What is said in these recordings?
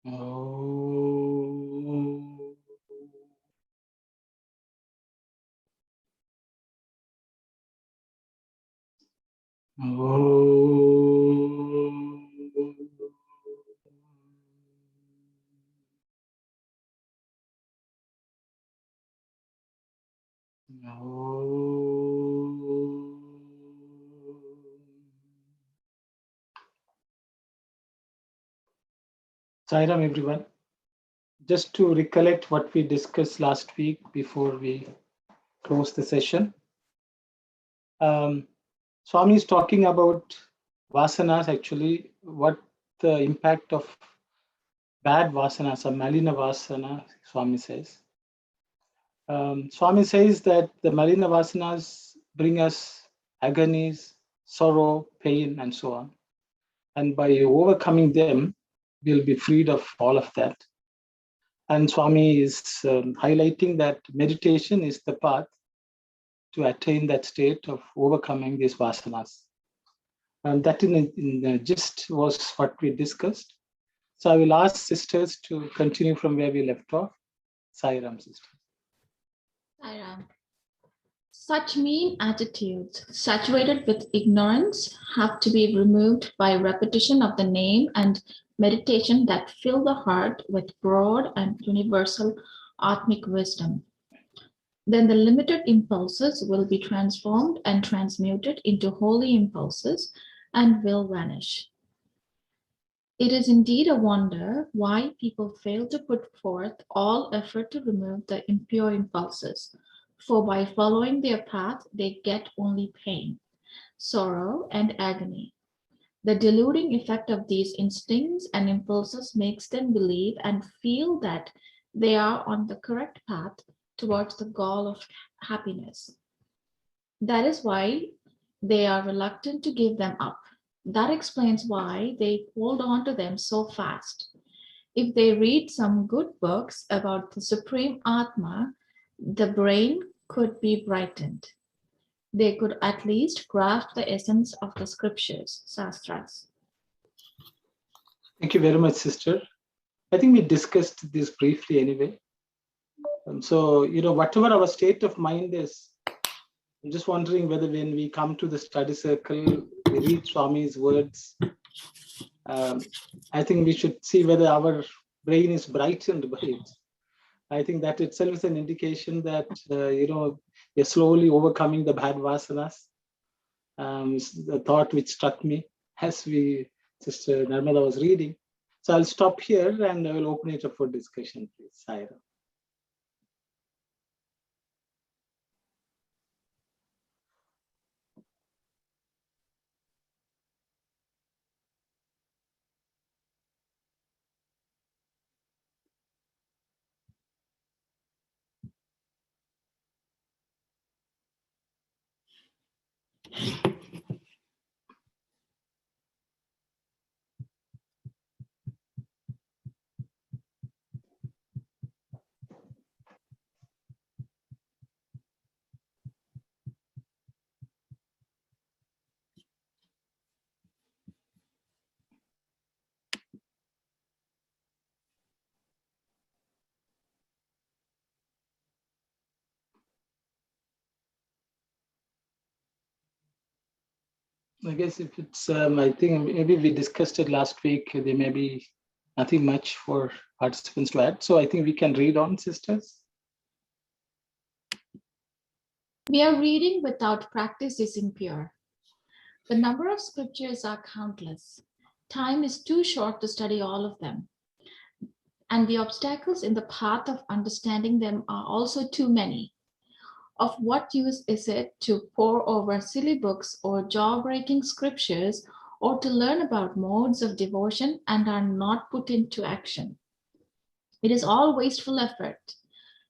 Oh. Sairam, everyone. Just to recollect what we discussed last week before we close the session. Swami is talking about vasanas, actually, what the impact of bad vasanas, or malina vasana, Swami says. Swami says that the malina vasanas bring us agonies, sorrow, pain, and so on. And by overcoming them, we'll be freed of all of that. And Swami is highlighting that meditation is the path to attain that state of overcoming these vasanas. And that in gist was what we discussed. So I will ask sisters to continue from where we left off. Sairam, sister. Sairam. Such mean attitudes, saturated with ignorance, have to be removed by repetition of the name and meditation that fill the heart with broad and universal Atmic wisdom. Then the limited impulses will be transformed and transmuted into holy impulses and will vanish. It is indeed a wonder why people fail to put forth all effort to remove the impure impulses, for by following their path they get only pain, sorrow, and agony. The deluding effect of these instincts and impulses makes them believe and feel that they are on the correct path towards the goal of happiness. That is why they are reluctant to give them up. That explains why they hold on to them so fast. If they read some good books about the Supreme Atma, the brain could be brightened. They could at least grasp the essence of the scriptures, sastras. Thank you very much, sister. I think we discussed this briefly anyway. So, whatever our state of mind is, I'm just wondering whether when we come to the study circle, we read Swami's words, I think we should see whether our brain is brightened by it. I think that itself is an indication that, we're slowly overcoming the bad vasanas. The thought which struck me as Sister Narmada was reading. So I'll stop here and I will open it up for discussion, please. Saira. I guess if it's, I think maybe we discussed it last week. There may be nothing much for participants to add. So I think we can read on, sisters. We are reading without practice is impure. The number of scriptures are countless. Time is too short to study all of them. And the obstacles in the path of understanding them are also too many. Of what use is it to pore over silly books or jaw-breaking scriptures, or to learn about modes of devotion and are not put into action? It is all wasteful effort.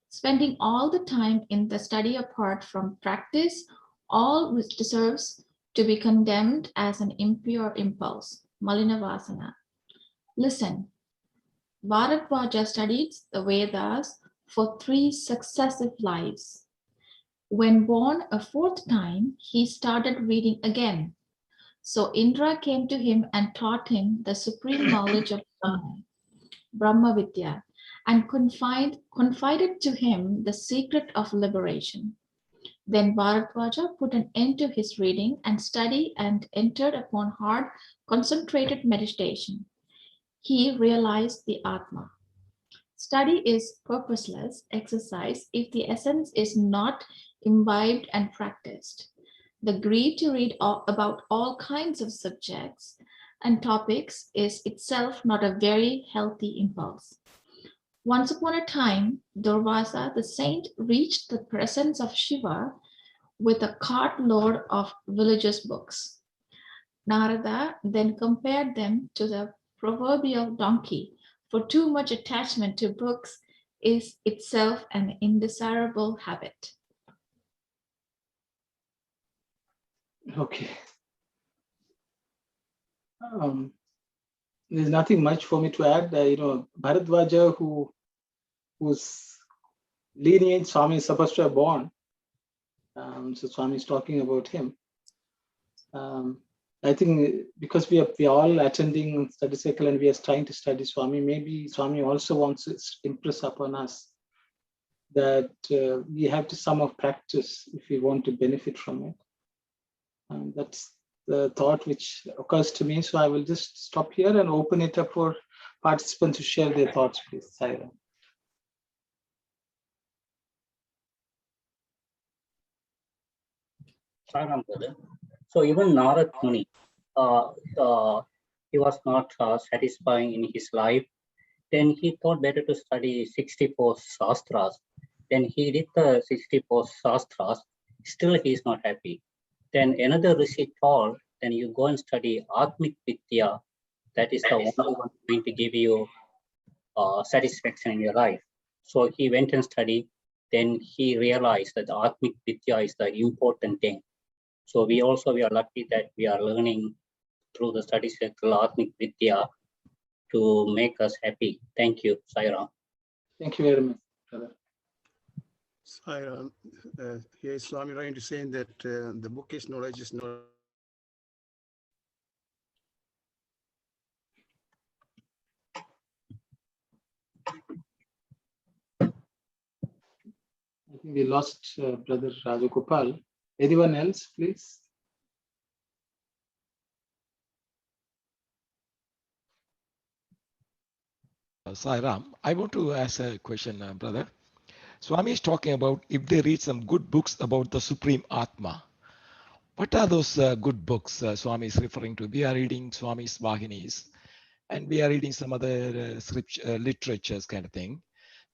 Spending all the time in the study apart from practice, all which deserves to be condemned as an impure impulse, Malina Vasana. Listen, Bharadvaja studied the Vedas for 3 successive lives. When born a 4th time, he started reading again. So Indra came to him and taught him the supreme knowledge of Brahman. Brahma Vidya, and confided to him the secret of liberation. Then Bharadwaja put an end to his reading and study and entered upon hard, concentrated meditation. He realized the Atma. Study is purposeless exercise if the essence is not imbibed and practiced. The greed to read about all kinds of subjects and topics is itself not a very healthy impulse. Once upon a time, Durvasa the saint reached the presence of Shiva with a cartload of religious books. Narada then compared them to the proverbial donkey, for too much attachment to books is itself an indesirable habit. Okay. There's nothing much for me to add. Bharadwaja, whose lineage Swami is supposed to have born. So Swami is talking about him. I think because we are all attending study cycle and we are trying to study Swami, maybe Swami also wants to impress upon us that we have to sum of practice if we want to benefit from it. That's the thought which occurs to me. So I will just stop here and open it up for participants to share their thoughts, please. Saira. So even Narad Muni, he was not satisfying in his life. Then he thought better to study 64 Shastras. Then he did the 64 Shastras. Still he is not happy. Then another Rishi told, then you go and study Atmik Vidya. That is the only one going to give you satisfaction in your life. So he went and studied. Then he realized that the Atmik Vidya is the important thing. So we are lucky that we are learning through the study circle Atmik Vidya to make us happy. Thank you, Sairam. Thank you very much, brother. Sairam, here is Swami Ryan to saying that the book is knowledge is knowledge. I think we lost brother Rajagopal. Anyone else, please? Sairam, I want to ask a question, brother. Swami is talking about if they read some good books about the Supreme Atma. What are those good books Swami is referring to? We are reading Swami's Vahinis and we are reading some other scripture, literatures kind of thing.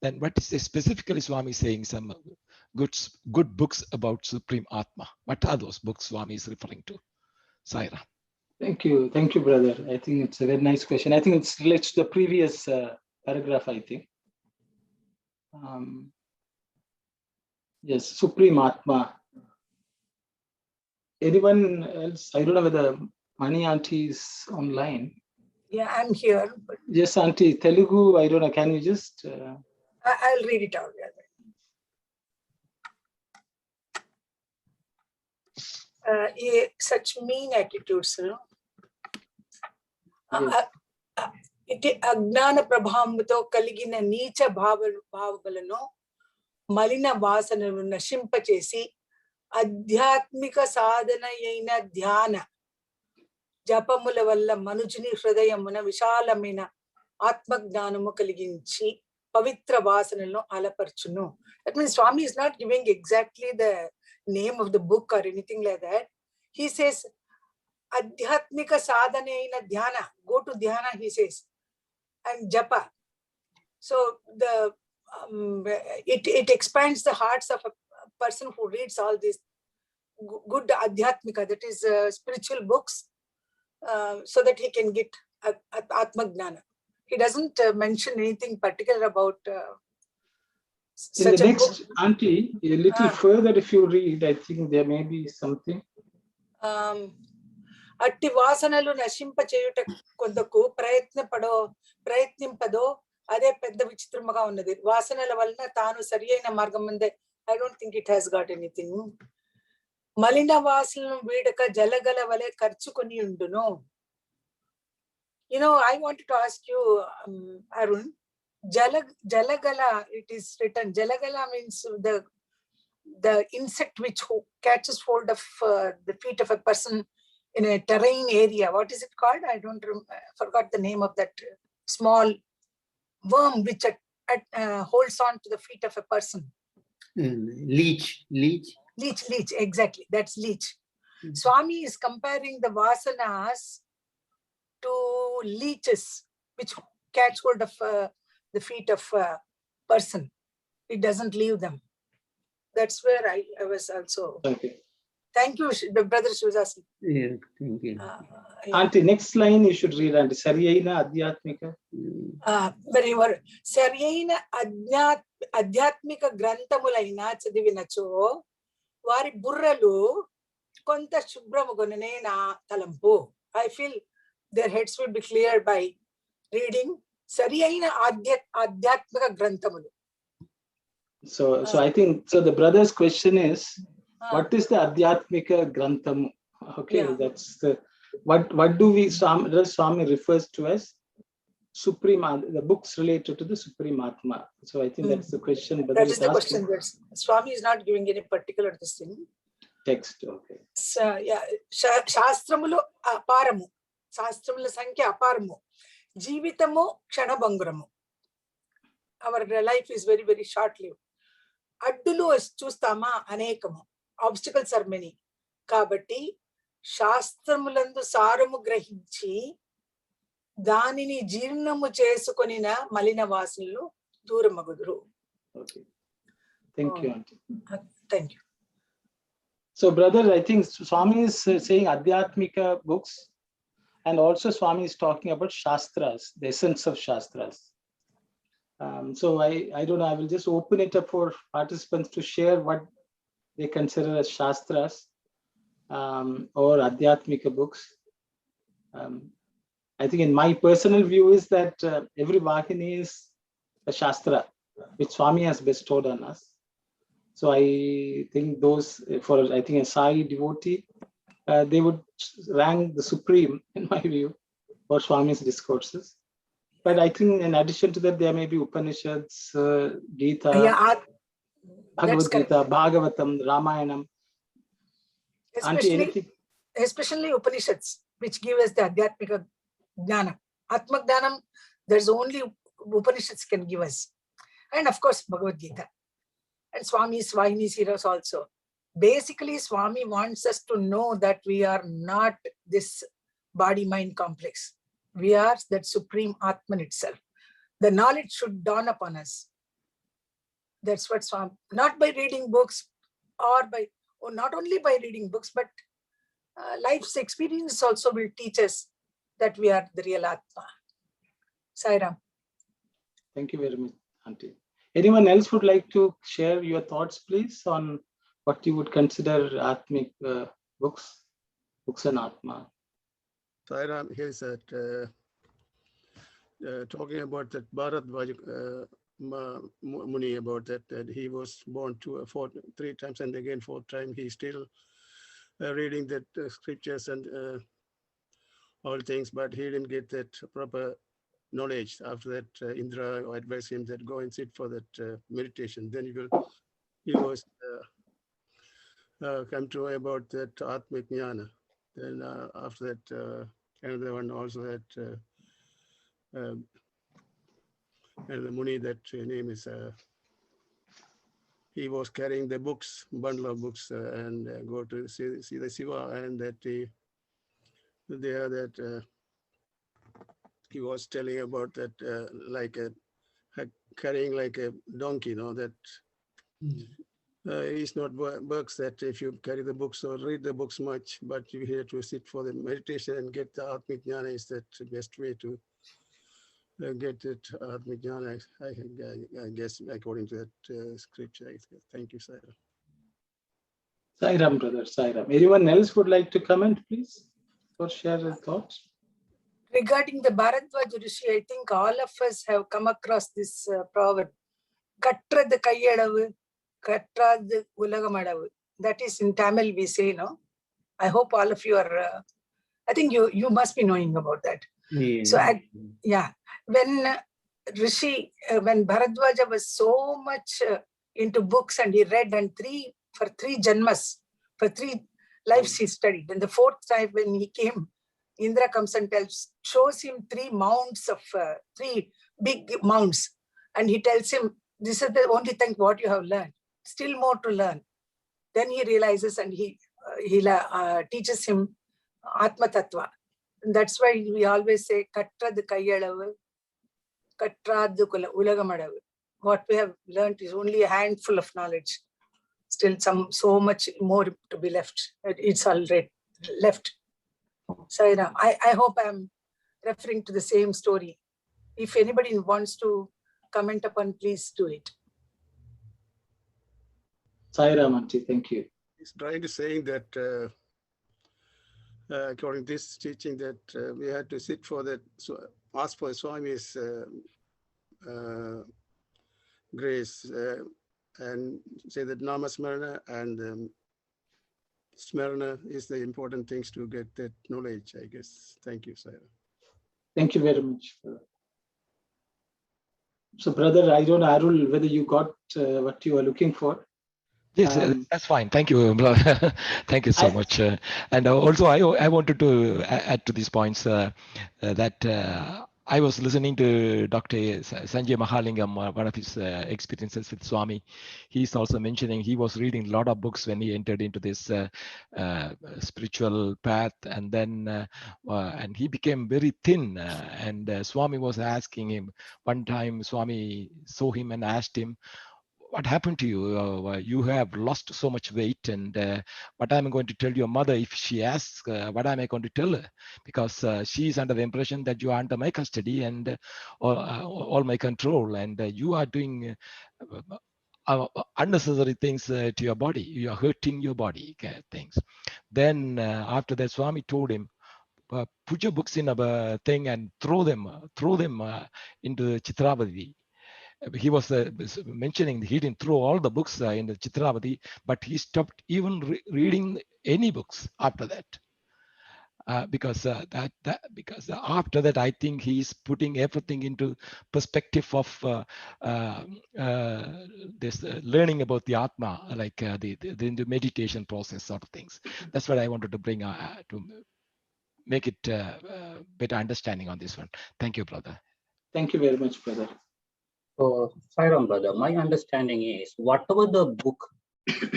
Then what is specifically Swami saying some good books about Supreme Atma? What are those books Swami is referring to? Saira. Thank you, brother. I think it's a very nice question. I think it's related to the previous paragraph, I think. Yes, Supreme Atma. Anyone else? I don't know whether Mani Auntie is online. Yeah, I'm here. But yes, Auntie, Telugu, I don't know. Can you just... I'll read it out. Such mean attitudes, you know. Iti agnana prabhamto kaligina neecha bhavabalano malina vasananu nashimpachesi adhyatmika sadhana yaina dhyana japamula valla manujini hridayamuna vishalamina atmagnaanamu kaliginchi pavitra vasanalnu alaparchuno. That means Swami is not giving exactly the name of the book or anything like that. He says adhyatmika sadhana yaina dhyana, go to dhyana, he says, and japa. So the it expands the hearts of a person who reads all these good adhyatmika, that is spiritual books, so that he can get atmagnana. He doesn't mention anything particular about in the next book. Auntie, a little further if you read, I think there may be something. Atti vasanalu nashimpa cheyuta kondaku ప్రయత్నింపదో అదే పెద్ద విచిత్రముగా ఉన్నది. వాసనల వలన తాను సరియైన మార్గం ముందే. I don't think it has got anything. మలిన వాసనలను వీడక జలగల వలె ఖర్చుకొని ఉండును. You know, I wanted to ask you, Arun, Jalagala, it is written, Jalagala means the insect which catches hold of the feet of a person in a terrain area. What is it called? I don't forgot the name of that small worm which holds on to the feet of a person. Leech. Leech, exactly. That's leech. Swami is comparing the vasanas to leeches which catch hold of the feet of a person. It doesn't leave them. That's where I was also. Okay. Thank you, Brother Shivasasi. Yeah, thank you. Auntie, next line you should read, Auntie. Saryaina Adhyatmika. Very well. Saryaina Adhyatmika Grantamulaina Chadivinacho, Vari Burralu, Konta Shubramugone na Talampu. I feel their heads will be cleared by reading Saryaina Adhyatmika Grantamulu. So I think, so the brother's question is, what is the Adhyatmika Grantham? Okay, Yeah. that's the, what do we, Swami refers to as Supreme, the books related to the Supreme Atma. So I think that's the question. That is the question. Swami is not giving any particular this thing. Text, okay. So, yeah, Shastramulo Aparamu, Shastramulo Sankya Aparamu, Jivitamu Kshanabanguramu. Our life is very, very short-lived. Addulu is chustama anekamu. Obstacles are many. Kabatti, Shastramulandu Saramu Grahinchi, Danini Jirnamu Chesukonina, Malina Vasanlu, Duramagudru. Okay. Thank you, Auntie. Thank you. So, brother, I think Swami is saying Adhyatmika books, and also Swami is talking about Shastras, the essence of Shastras. So I don't know, I will just open it up for participants to share what they consider as Shastras or Adhyatmika books. I think in my personal view is that every Vahini is a Shastra, which Swami has bestowed on us. So I think those, for I think a Sai devotee, they would rank the supreme, in my view, for Swami's discourses. But I think in addition to that, there may be Upanishads, Gita, Bhagavad Gita, Bhagavatam, Ramayanam. Especially Upanishads, which give us the Adhyatmika Jnana. Atma Jnanam, there's only Upanishads can give us. And of course, Bhagavad Gita. And Swami's Vahini's heroes also. Basically, Swami wants us to know that we are not this body-mind complex. We are that supreme Atman itself. The knowledge should dawn upon us. That's what Swami, not by reading books or not only by reading books, but life's experience also will teach us that we are the real Atma. Sai Ram. Thank you very much, Auntie. Anyone else would like to share your thoughts, please, on what you would consider Atmic books on Atma? Sai Ram, here's that talking about that Bharat Muni, about that he was born 3 times, and again 4th time he's still reading that scriptures and all things, but he didn't get that proper knowledge. After that, Indra advised him that go and sit for that meditation. Then he was come to know about that Atmic Jnana. Then after that, another one also that and the Muni, that name is, he was carrying the books, bundle of books, and go to see the Shiva, and that there that he was telling about that like carrying like a donkey, that it's not works that if you carry the books or read the books much, but you have to sit for the meditation and get the Atmic Jnana is that the best way to get it Atmic Jnana, I guess, according to that scripture. Thank you, Sai Ram. Sai Ram, brother, Sai Ram. Anyone else would like to comment, please, or share their thoughts? Regarding the Bharadwaj Rishi, I think all of us have come across this proverb, Kattrad Kayyadavu, Kattrad Ulagamadavu. That is in Tamil we say, no? I hope all of you are, I think you must be knowing about that. Yeah. So when when Bharadwaja was so much into books and he read, and for three janmas, for 3 lives he studied. And the 4th time when he came, Indra comes and shows him 3 mounds of 3 big mounds, and he tells him, "This is the only thing what you have learned. Still more to learn." Then he realizes, and he teaches him Atma Tattva. And that's why we always say, "Kattradu kaiyalavu, kattradu ulagamadavu." What we have learned is only a handful of knowledge. Still so much more to be left. It's already left. So I hope I'm referring to the same story. If anybody wants to comment upon, please do it. Sai Ram, Aunty, thank you. He's trying to say that according to this teaching that we had to sit for that, so ask for Swami's grace and say that Namasmarana and Smarana is the important things to get that knowledge, I guess. Thank you, Sai Ram. Thank you very much. So, brother, I don't know, Arul, whether you got what you were looking for. Yes, that's fine. Thank you, brother. Thank you so much. And also, I wanted to add to these points that I was listening to Dr. Sanjay Mahalingam, one of his experiences with Swami. He's also mentioning he was reading a lot of books when he entered into this spiritual path, and then and he became very thin. And Swami was asking him one time. Swami saw him and asked him, "What happened to you? You have lost so much weight, and what am I going to tell your mother if she asks? What am I going to tell her? Because she is under the impression that you are under my custody and all my control, and you are doing unnecessary things to your body. You are hurting your body." Things. Then after that, Swami told him, "Put your books in a thing and throw them into Chitravati." He was mentioning he didn't throw all the books in the Chitravati, but he stopped even reading any books after that. Because after that, I think he's putting everything into perspective of this learning about the Atma, like the meditation process sort of things. That's what I wanted to bring to make it better understanding on this one. Thank you, brother. Thank you very much, brother. So, Sai Ram, brother, my understanding is whatever the book in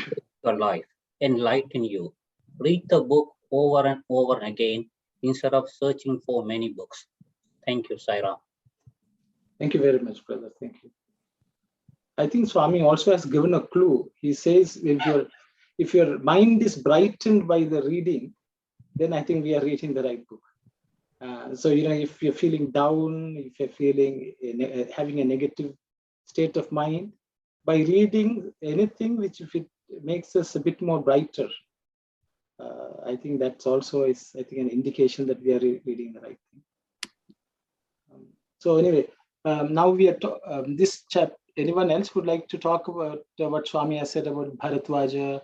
your life enlighten you, read the book over and over again instead of searching for many books. Thank you, Sai Ram. Thank you very much, brother. Thank you. I think Swami also has given a clue. He says, if your mind is brightened by the reading, then I think we are reading the right book. So, if you're feeling down, if you're feeling having a negative state of mind, by reading anything which if it makes us a bit more brighter, I think that's also is an indication that we are reading the right thing. So anyway, now we are this chapter. Anyone else would like to talk about what Swami has said about Bharadwaja,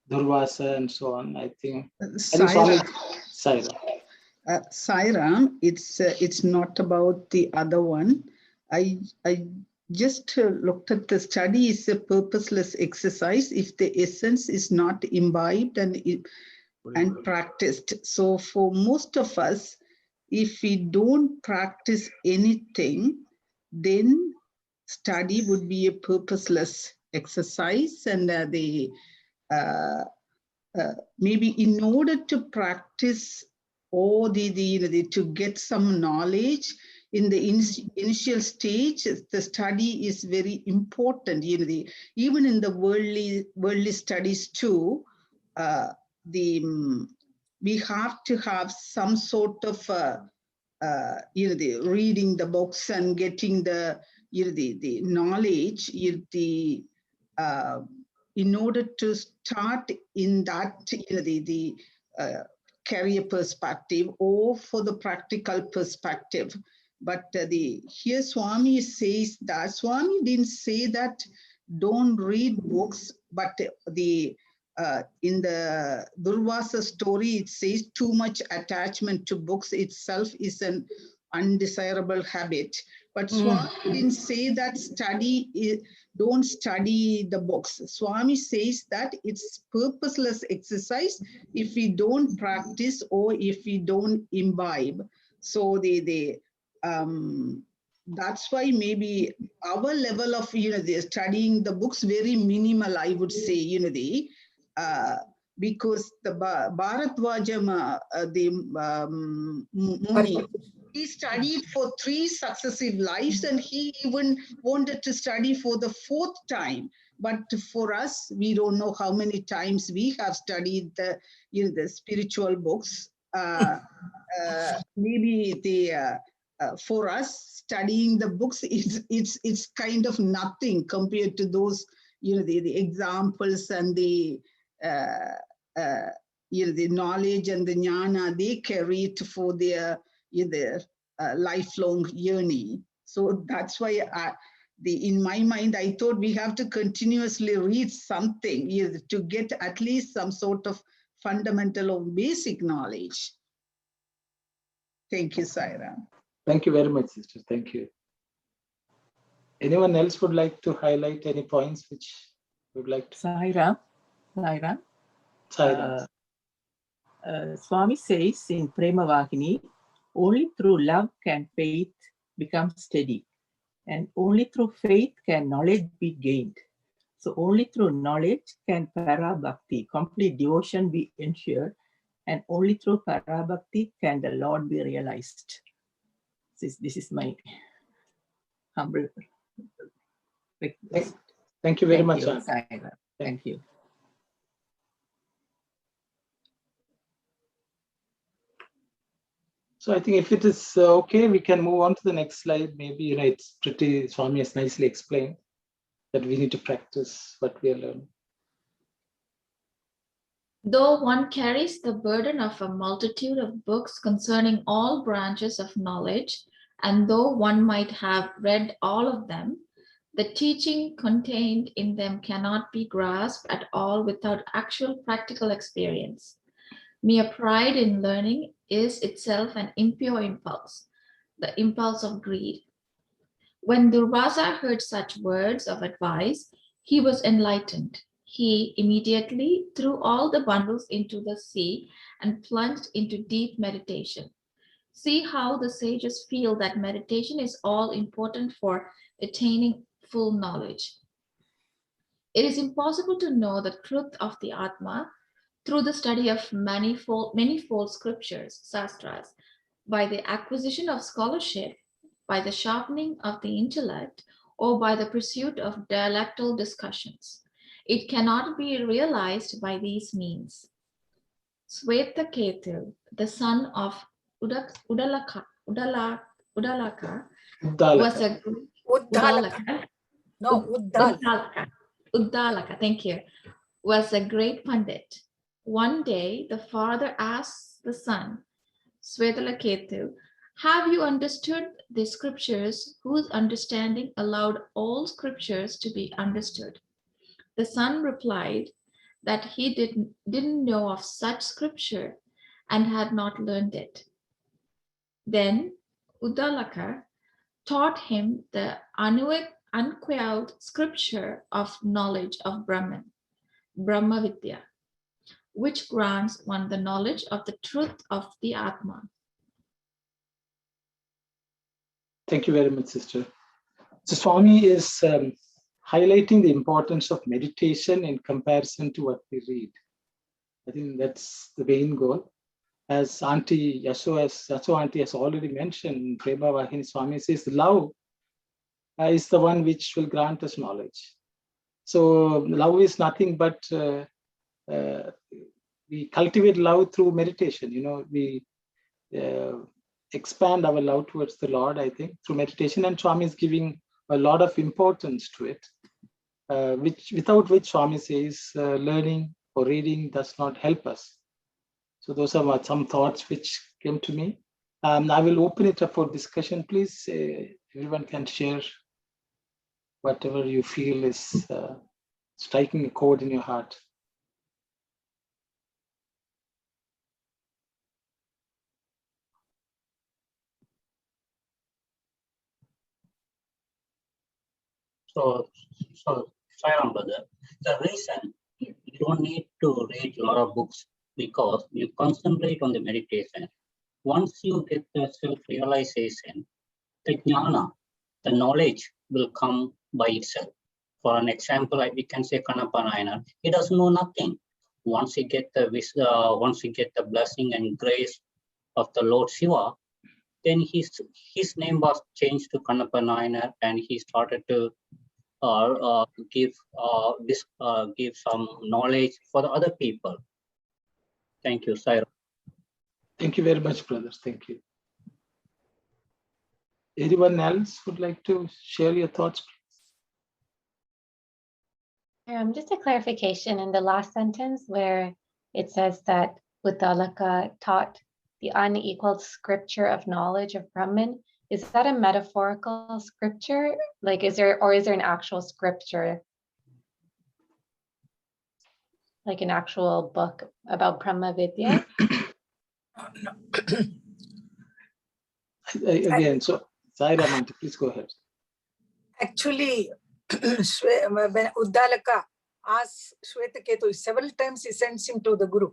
Durvasa, and so on? I think Sai Ram, it's not about the other one. I just looked at the study is a purposeless exercise if the essence is not imbibed and practiced. So for most of us, if we don't practice anything, then study would be a purposeless exercise, and maybe in order to practice or to get some knowledge in the initial stage, the study is very important. Even in the worldly studies too, we have to have some sort of reading the books and getting the knowledge in order to start in that the career perspective or for the practical perspective. But here Swami says that Swami didn't say that don't read books, but in the Durvasa story, it says too much attachment to books itself is an undesirable habit. But Swami didn't say that don't study the books. Swami says that it's purposeless exercise if we don't practice or if we don't imbibe. So that's why maybe our level of studying the books very minimal, I would say, because the Bharatwajam, Muni, he studied for 3 successive lives, and he even wanted to study for the 4th time. But for us, we don't know how many times we have studied the spiritual books. Maybe for us, studying the books it's kind of nothing compared to those the examples and the the knowledge and the jnana they carry it for their lifelong journey. So that's why in my mind, I thought we have to continuously read something to get at least some sort of fundamental or basic knowledge. Thank you, Saira. Thank you very much, sister. Thank you. Anyone else would like to highlight any points which would like to? Saira. Swami says in Prema Vahini, only through love can faith become steady, and only through faith can knowledge be gained. So only through knowledge can para bhakti, complete devotion, be ensured, and only through para bhakti can the Lord be realized. This is my humble request. Thank you very much. Saira. Thank you. So I think if it is okay, we can move on to the next slide. Maybe it's pretty, Swami has nicely explained that we need to practice what we are learning. Though one carries the burden of a multitude of books concerning all branches of knowledge, and though one might have read all of them, the teaching contained in them cannot be grasped at all without actual practical experience. Mere pride in learning is itself an impure impulse, the impulse of greed. When Durvasa heard such words of advice, he was enlightened. He immediately threw all the bundles into the sea and plunged into deep meditation. See how the sages feel that meditation is all important for attaining full knowledge. It is impossible to know the truth of the Atma through the study of manifold scriptures, sastras, by the acquisition of scholarship, by the sharpening of the intellect, or by the pursuit of dialectal discussions. It cannot be realized by these means. Swetaketu, the son of Udalaka was a Uddalaka, thank you, was a great Pandit. One day, the father asked the son, Swetalaketu, have you understood the scriptures whose understanding allowed all scriptures to be understood? The son replied that he didn't know of such scripture and had not learned it. Then Uddalaka taught him the unquelled scripture of knowledge of Brahman, Brahma Vidya, which grants one the knowledge of the truth of the Atma. Thank you very much, sister. So Swami is highlighting the importance of meditation in comparison to what we read. I think that's the main goal. As Auntie Yaso Auntie has already mentioned, Prema Vahini, Swami says love is the one which will grant us knowledge. So love is nothing but we cultivate love through meditation. We expand our love towards the Lord, I think, through meditation, and Swami is giving a lot of importance to it, without which Swami says learning or reading does not help us. So those are some thoughts which came to me. I will open it up for discussion. Please, everyone can share whatever you feel is striking a chord in your heart. So Sairam brother, the reason you don't need to read a lot of books because you concentrate on the meditation. Once you get the self-realization, the jnana, the knowledge will come by itself. For an example, like we can say Kanappa Nayanar, he doesn't know nothing. Once he get the blessing and grace of the Lord Shiva, then his name was changed to Kanappa Nayanar, and he started to give some knowledge for the other people. Thank you, Saira. Thank you very much, brothers. Thank you. Anyone else would like to share your thoughts? Just a clarification in the last sentence where it says that Uddalaka taught the unequaled scripture of knowledge of Brahman. Is that a metaphorical scripture? Like, is there an actual scripture? Like an actual book about Brahma Vidya? Again, so Saira, Auntie, please go ahead. Actually, when Uddalaka asks Shvetaketu several times, he sends him to the Guru.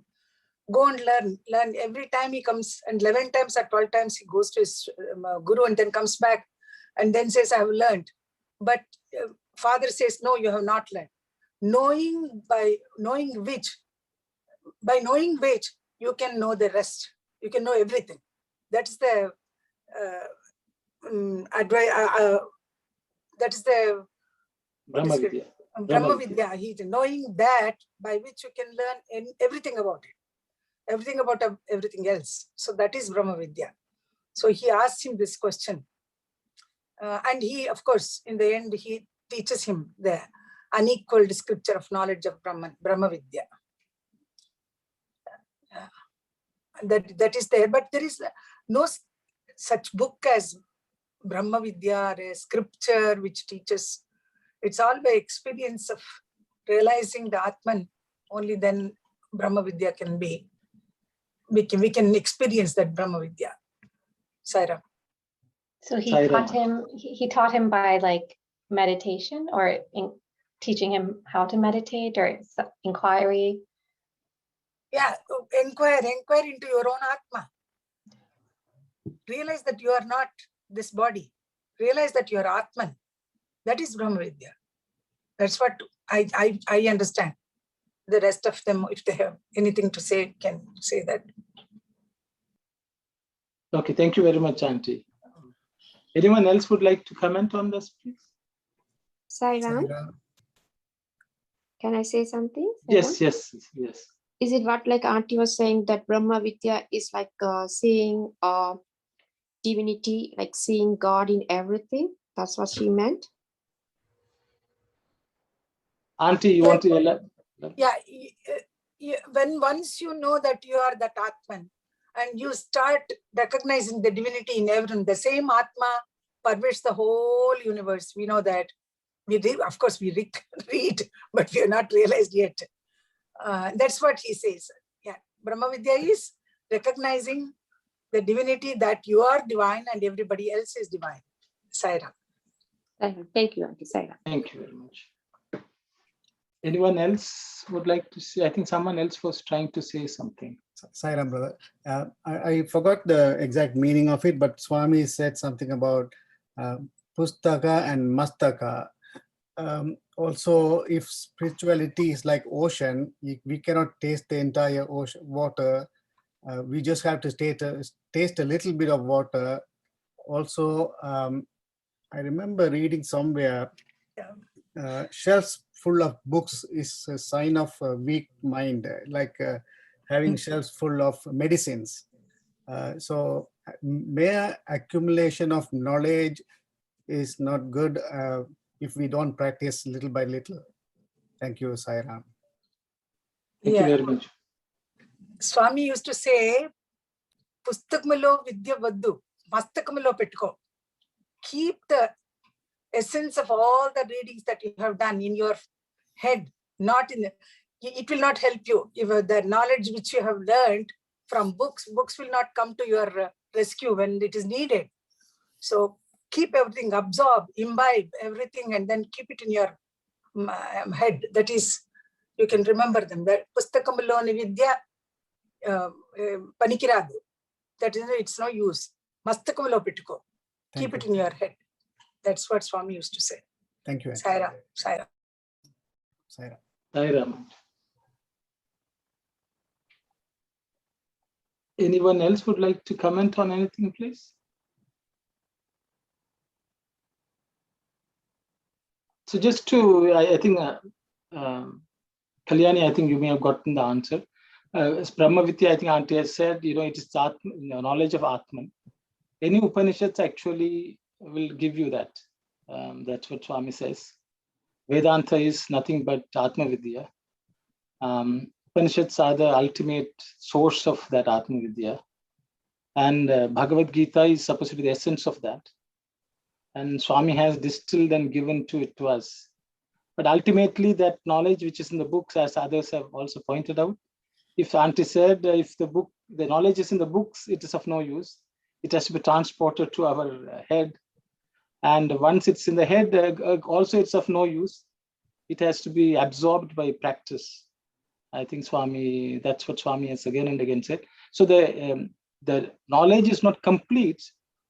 Go and learn. Every time he comes, and 11 times or 12 times he goes to his Guru and then comes back and then says, I have learned. But father says, no, you have not learned. By knowing which, you can know the rest. You can know everything. That's the that is the Brahma Vidya. Brahma Vidya. Knowing that by which you can learn everything about it, everything about everything else. So that is Brahma Vidya. So he asks him this question. And he, of course, in the end, he teaches him the unequaled scripture of knowledge of Brahma Vidya. That is there, but there is no such book as Brahma Vidya or a scripture which teaches. It's all by experience of realizing the Atman. Only then Brahma Vidya can be. We can experience that Brahma Vidya. Saira. So he taught him by like meditation or teaching him how to meditate or inquiry. Yeah, inquire into your own Atma. Realize that you are not this body. Realize that you are Atman. That is Brahma Vidya. That's what I understand. The rest of them, if they have anything to say, can say that. Okay, thank you very much, Auntie. Anyone else would like to comment on this, please? Sairam, can I say something? Yes. Is it what like Auntie was saying that Brahma Vidya is like seeing divinity, like seeing God in everything? That's what she meant? Auntie, you want to elaborate? Yeah, when once you know that you are that Atman and you start recognizing the divinity in everyone, the same Atma pervades the whole universe. We know that. Of course, we read, but we are not realized yet. That's what he says. Yeah, Brahma Vidya is recognizing the divinity that you are divine and everybody else is divine. Saira. Thank you, Auntie Saira. Thank you very much. Anyone else would like to say? I think someone else was trying to say something. Sairam, brother. I forgot the exact meaning of it, but Swami said something about Pustaka and Mastaka. Also, if spirituality is like ocean, we cannot taste the entire ocean water. We just have to taste a little bit of water. Also, I remember reading somewhere, shelves full of books is a sign of a weak mind, like having shelves full of medicines. So mere accumulation of knowledge is not good if we don't practice little by little. Thank you, Sairam. Thank you very much. Swami used to say, Pustakamalo Vidya Vaddu, Mastakamalo Petko. Keep the essence of all the readings that you have done in your head, not in it will not help you. If the knowledge which you have learned from books will not come to your rescue when it is needed. So keep everything, absorb, imbibe everything, and then keep it in your head. That is, you can remember them. That pustakamuloni vidya panikiradu. That is, it's no use. Mastakamulo pittuko. Keep it in your head. That's what Swami used to say. Thank you. Saira, Saira. Saira. Saira. Anyone else would like to comment on anything, please? So just to, I think, Kalyani, I think you may have gotten the answer. As Brahma Vidya, I think Auntie has said, it is knowledge of Atman. Any Upanishads actually will give you that. That's what Swami says. Vedanta is nothing but Atma Vidya. Upanishads are the ultimate source of that Atma Vidya. And Bhagavad Gita is supposed to be the essence of that. And Swami has distilled and given it to us. But ultimately, that knowledge which is in the books, as others have also pointed out, if Auntie said, if the knowledge is in the books, it is of no use. It has to be transported to our head. And once it's in the head, also it's of no use. It has to be absorbed by practice. I think Swami, that's what Swami has again and again said. So the knowledge is not complete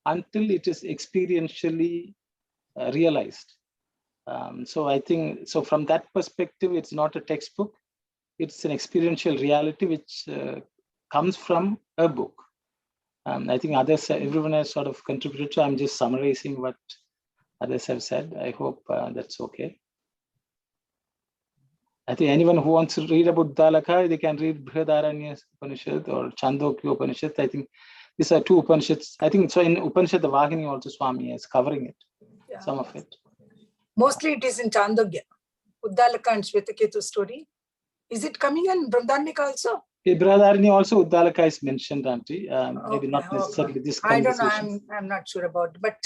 until it is experientially realized. So I think, so from that perspective, it's not a textbook. It's an experiential reality which comes from a book. I think everyone has sort of contributed to. I'm just summarizing what others have said. I hope that's okay. I think anyone who wants to read about Dalaka, they can read Brihadaranya Upanishad or Chandogya Upanishad. I think these are two Upanishads. I think so in Upanishad, the Vahini also Swami is covering it, some of it. Mostly it is in Chandogya, Uddalaka and Shvetaketu story. Is it coming in Brihadaranyaka also? Brihadaranya also Uddalaka is mentioned, Auntie. Maybe not necessarily this conversation. I don't know, I'm not sure about it, but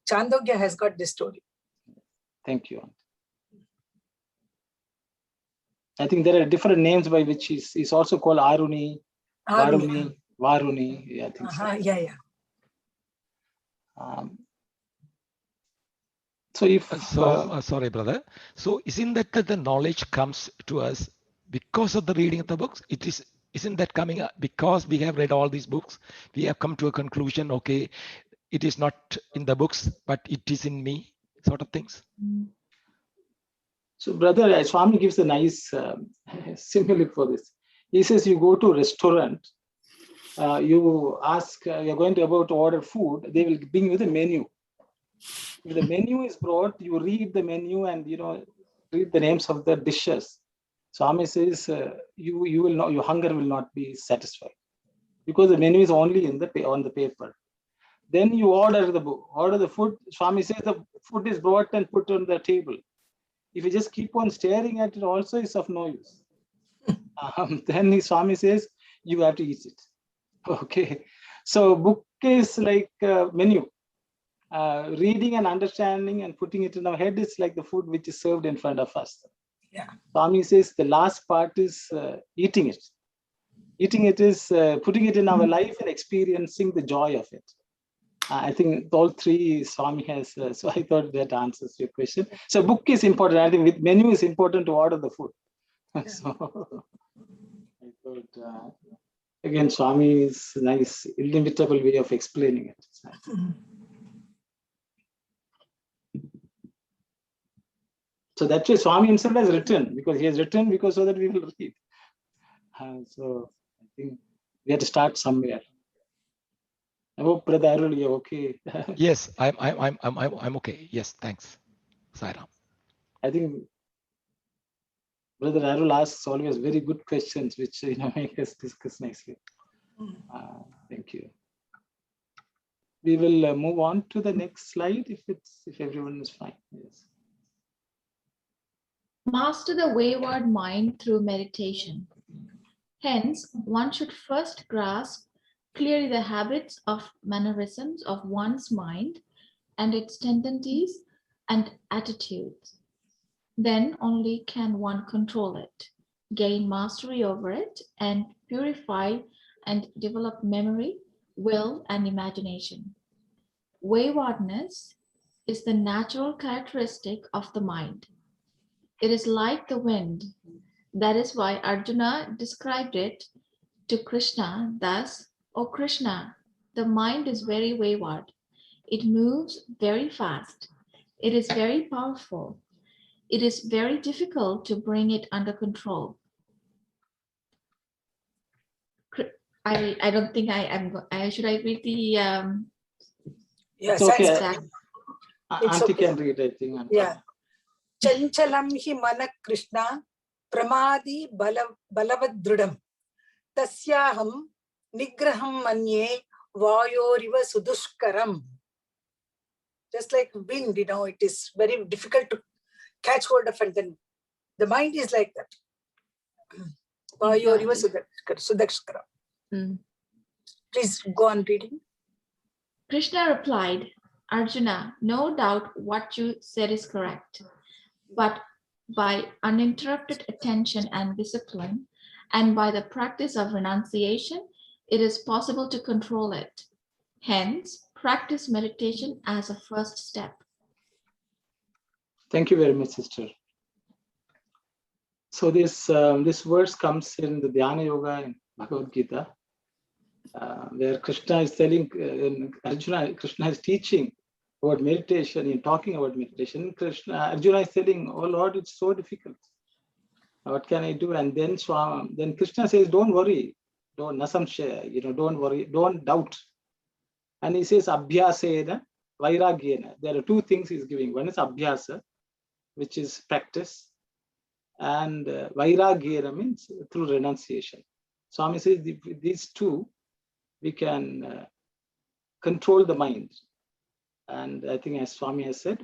Chandogya has got this story. Thank you, Auntie. I think there are different names by which he's also called Aruni, Varuni. Yeah, I think so. Yeah. So if sorry, brother. So isn't that the knowledge comes to us because of the reading of the books? Isn't that coming up because we have read all these books? We have come to a conclusion. Okay, it is not in the books, but it is in me, sort of things. So, brother, Swami gives a nice simile for this. He says, you go to a restaurant, you ask, you're going to order food, they will bring you the menu. If the menu is brought, you read the menu and read the names of the dishes. Swami says, you will not, your hunger will not be satisfied because the menu is only on the paper. Then you order the food. Swami says the food is brought and put on the table. If you just keep on staring at it, also is of no use. Then Swami says, you have to eat it. Okay. So book is like a menu. Reading and understanding and putting it in our head is like the food which is served in front of us. Yeah. Swami says the last part is eating it. Eating it is putting it in our life and experiencing the joy of it. I think all three Swami has, so I thought that answers your question. So book is important. I think with menu is important to order the food. So I thought, again, Swami's nice, inimitable way of explaining it. So that's why Swami himself has written, because he has written because so that we will read. So I think we have to start somewhere. I hope Brother Arul, you're okay. Yes, I'm okay. Yes, thanks, Sairam. I think Brother Arul asks always very good questions, which make us discuss nicely. Thank you. We will move on to the next slide if everyone is fine. Yes. Master the wayward mind through meditation. Hence, one should first grasp clearly the habits of mannerisms of one's mind and its tendencies and attitudes. Then only can one control it, gain mastery over it, and purify and develop memory, will, and imagination. Waywardness is the natural characteristic of the mind. It is like the wind. That is why Arjuna described it to Krishna thus, "O Krishna, the mind is very wayward. It moves very fast. It is very powerful. It is very difficult to bring it under control." I don't think I am. Should I read the Yes, It's okay. exact? It's Auntie okay. can read, I think. Yeah. Chanchalam hi mana Krishna pramadi balavadrudam tasyaham nigraham manye vayoriva sudushkaram. Just like wind, it is very difficult to catch hold of, and then the mind is like that. Vayoriva sudushkaram. Please go on reading. Krishna replied, "Arjuna, no doubt what you said is correct. But by uninterrupted attention and discipline, and by the practice of renunciation, it is possible to control it. Hence, practice meditation as a first step." Thank you very much, sister. So this verse comes in the Dhyana Yoga in Bhagavad Gita, where Krishna is telling Arjuna, Krishna is teaching about meditation, in talking about meditation. Arjuna is telling, "Oh Lord, it's so difficult. What can I do?" And then Krishna says, "Don't worry, don't nasamshaya, don't worry, don't doubt." And he says, "Abhyasena, vairagyena." There are two things he's giving. One is abhyasa, which is practice, and vairagyena means through renunciation. Swami says these two, we can control the mind. And I think, as Swami has said,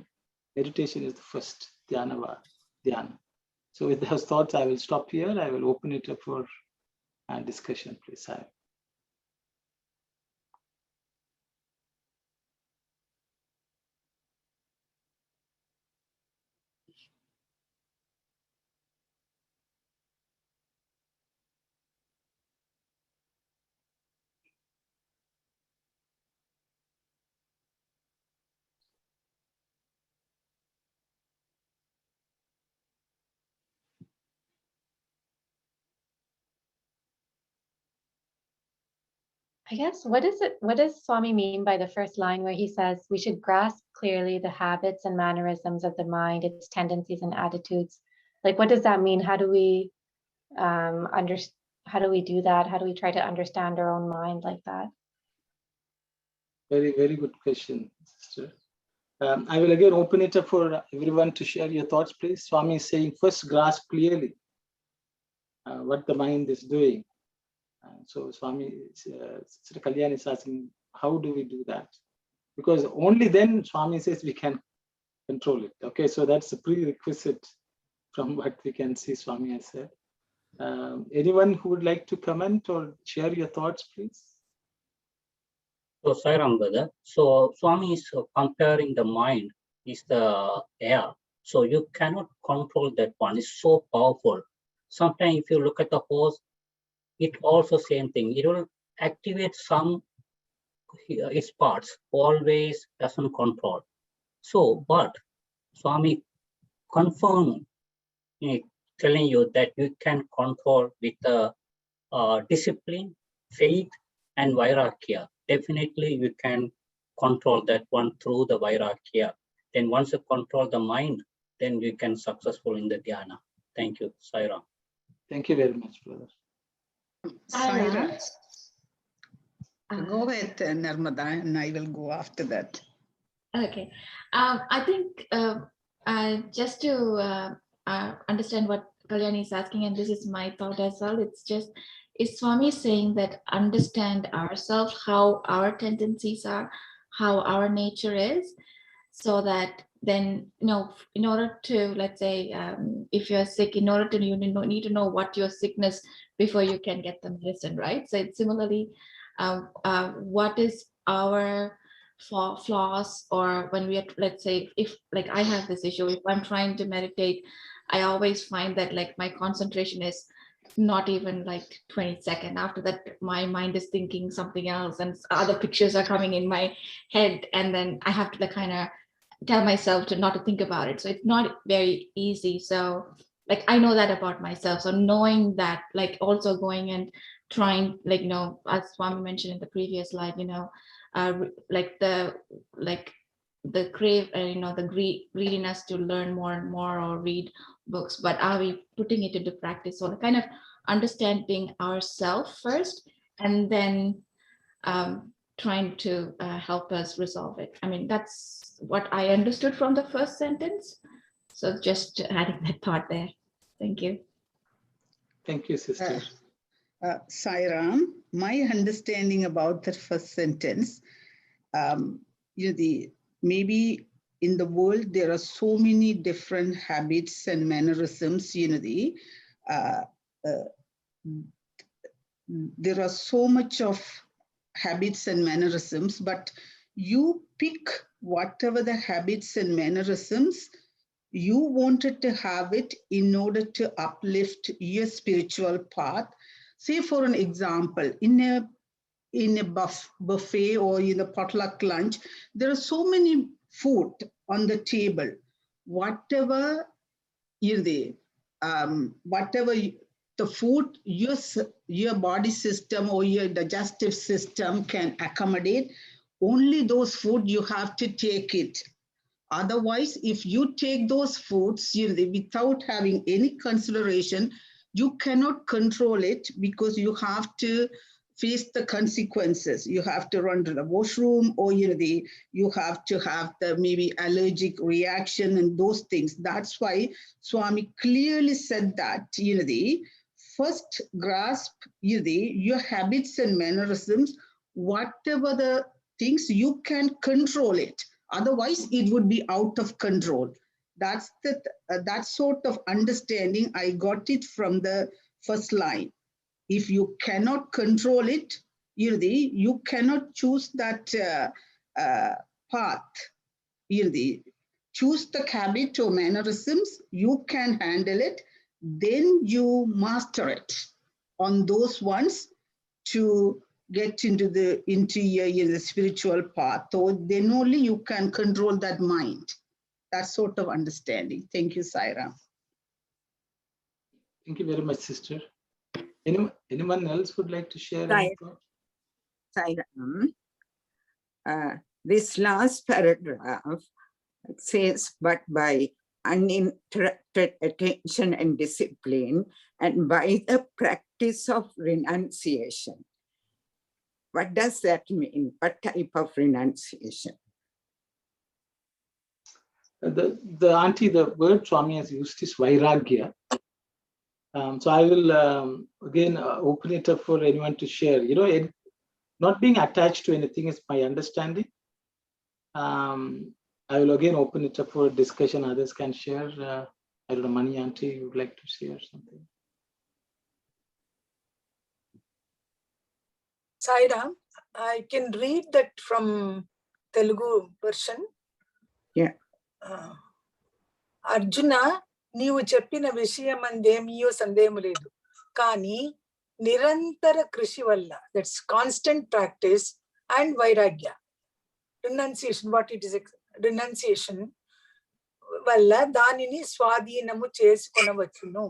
meditation is the first dhyana. So with those thoughts, I will stop here. I will open it up for discussion, please. I guess, what does Swami mean by the first line where he says we should grasp clearly the habits and mannerisms of the mind, its tendencies and attitudes? Like, what does that mean? How do we how do we do that? How do we try to understand our own mind like that? Very, very good question, sister. I will again open it up for everyone to share your thoughts, please. Swami is saying, first grasp clearly what the mind is doing. So Swami, Sri Kalyan is asking, how do we do that? Because only then Swami says we can control it. Okay, so that's a prerequisite from what we can see Swami has said. Anyone who would like to comment or share your thoughts, please? So, Sai Ram, brother. So, Swami is comparing the mind is the air. So, you cannot control that one. It's so powerful. Sometimes, if you look at the horse, it also same thing. It will activate some its parts. Always doesn't control. So, but Swami confirm, telling you that you can control with the discipline, faith, and vairagya. Definitely, you can control that one through the vairagya. Then once you control the mind, then you can successful in the dhyana. Thank you, Sai Ram. Thank you very much, brother. Saira, go ahead, Narmada, and I will go after that. Okay. I think just to understand what Kalyani is asking, and this is my thought as well, is Swami saying that understand ourselves, how our tendencies are, how our nature is, so that then, in order to, let's say, if you're sick, in order to, you need to know what your sickness before you can get the medicine, right? So it's similarly, what is our flaws, or when we are, let's say, if like I have this issue, if I'm trying to meditate, I always find that like my concentration is not even like 20 seconds. After that, my mind is thinking something else and other pictures are coming in my head, and then I have to like kind of tell myself to not to think about it. So it's not very easy. So like I know that about myself. So knowing that, like also going and trying, like, as Swami mentioned in the previous slide, like the crave, the greediness to learn more and more or read books, but are we putting it into practice? So the kind of understanding ourselves first, and then trying to help us resolve it. I mean, that's what I understood from the first sentence. So just adding that thought there. Thank you. Thank you, sister. Sai Ram, my understanding about that first sentence, maybe in the world there are so many different habits and mannerisms. There are so much of habits and mannerisms, but you pick whatever the habits and mannerisms you wanted to have it in order to uplift your spiritual path. Say for an example, in a buffet or in a potluck lunch, there are so many food on the table. Whatever the food your body system or your digestive system can accommodate, only those food you have to take it. Otherwise, if you take those foods without having any consideration, you cannot control it, because you have to face the consequences. You have to run to the washroom, or you have to have the maybe allergic reaction and those things. That's why Swami clearly said that first grasp your habits and mannerisms, whatever the things you can control it. Otherwise, it would be out of control. That's that sort of understanding I got it from the first line. If you cannot control it, you cannot choose that path. Choose the habit or mannerisms, you can handle it, then you master it on those ones to get into your spiritual path. So then only you can control that mind. That sort of understanding. Thank you, Saira. Thank you very much, sister. Anyone else would like to share? Saira, this last paragraph says, but by uninterrupted attention and discipline, and by the practice of renunciation. What does that mean? What type of renunciation? The word Swami has used is vairagya. So I will again open it up for anyone to share. Not being attached to anything is my understanding. I will again open it up for discussion. Others can share. I don't know, Mani Auntie, you would like to share something? Saira, I can read that from Telugu version. Yeah. Arjuna, నీవు చెప్పిన విషయమందేమియో సందేహము లేదు, కానీ నిరంతర కృషి వల్ల, that's constant practice and vairagya, renunciation, what it is, renunciation వల్ల దానిని స్వాధీనము చేసుకొనవచ్చును.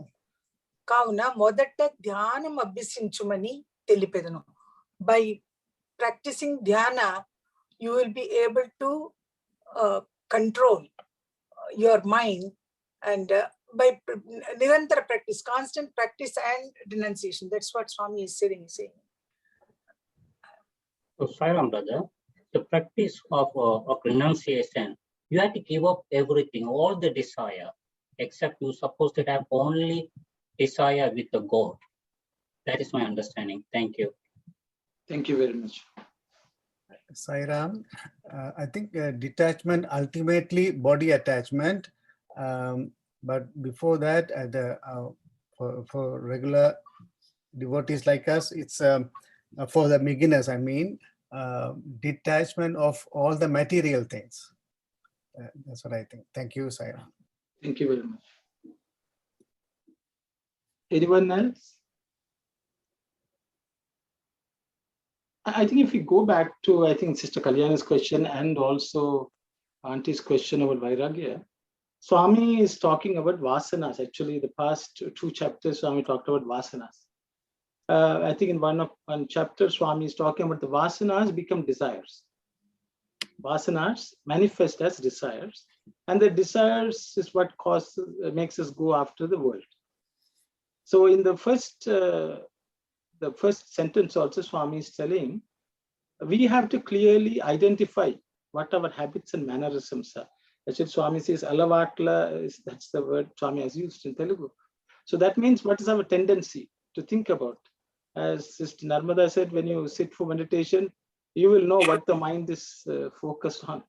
కావున మొదట ధ్యానం అభ్యసించుమని తెలిపెదను. By practicing dhyana, you will be able to control your mind, and by nirantara practice, constant practice and renunciation. That's what Swami is saying. So, Sairam brother, the practice of renunciation, you have to give up everything, all the desire, except you're supposed to have only desire with the God. That is my understanding. Thank you. Thank you very much. Sairam, I think detachment, ultimately body attachment, but before that, for regular devotees like us, it's for the beginners, I mean, detachment of all the material things. That's what I think. Thank you, Sairam. Thank you very much. Anyone else? I think if we go back to, I think, Sister Kalyana's question, and also Auntie's question about Vairagya. Swami is talking about vasanas. Actually, the past two chapters, Swami talked about vasanas. I think in one chapter, Swami is talking about the vasanas become desires. Vasanas manifest as desires, and the desires is what makes us go after the world. So in the first sentence also, Swami is telling, we have to clearly identify what our habits and mannerisms are. Actually, Swami says, alavatla, that's the word Swami has used in Telugu. So that means what is our tendency to think about? As Sister Narmada said, when you sit for meditation, you will know what the mind is focused on.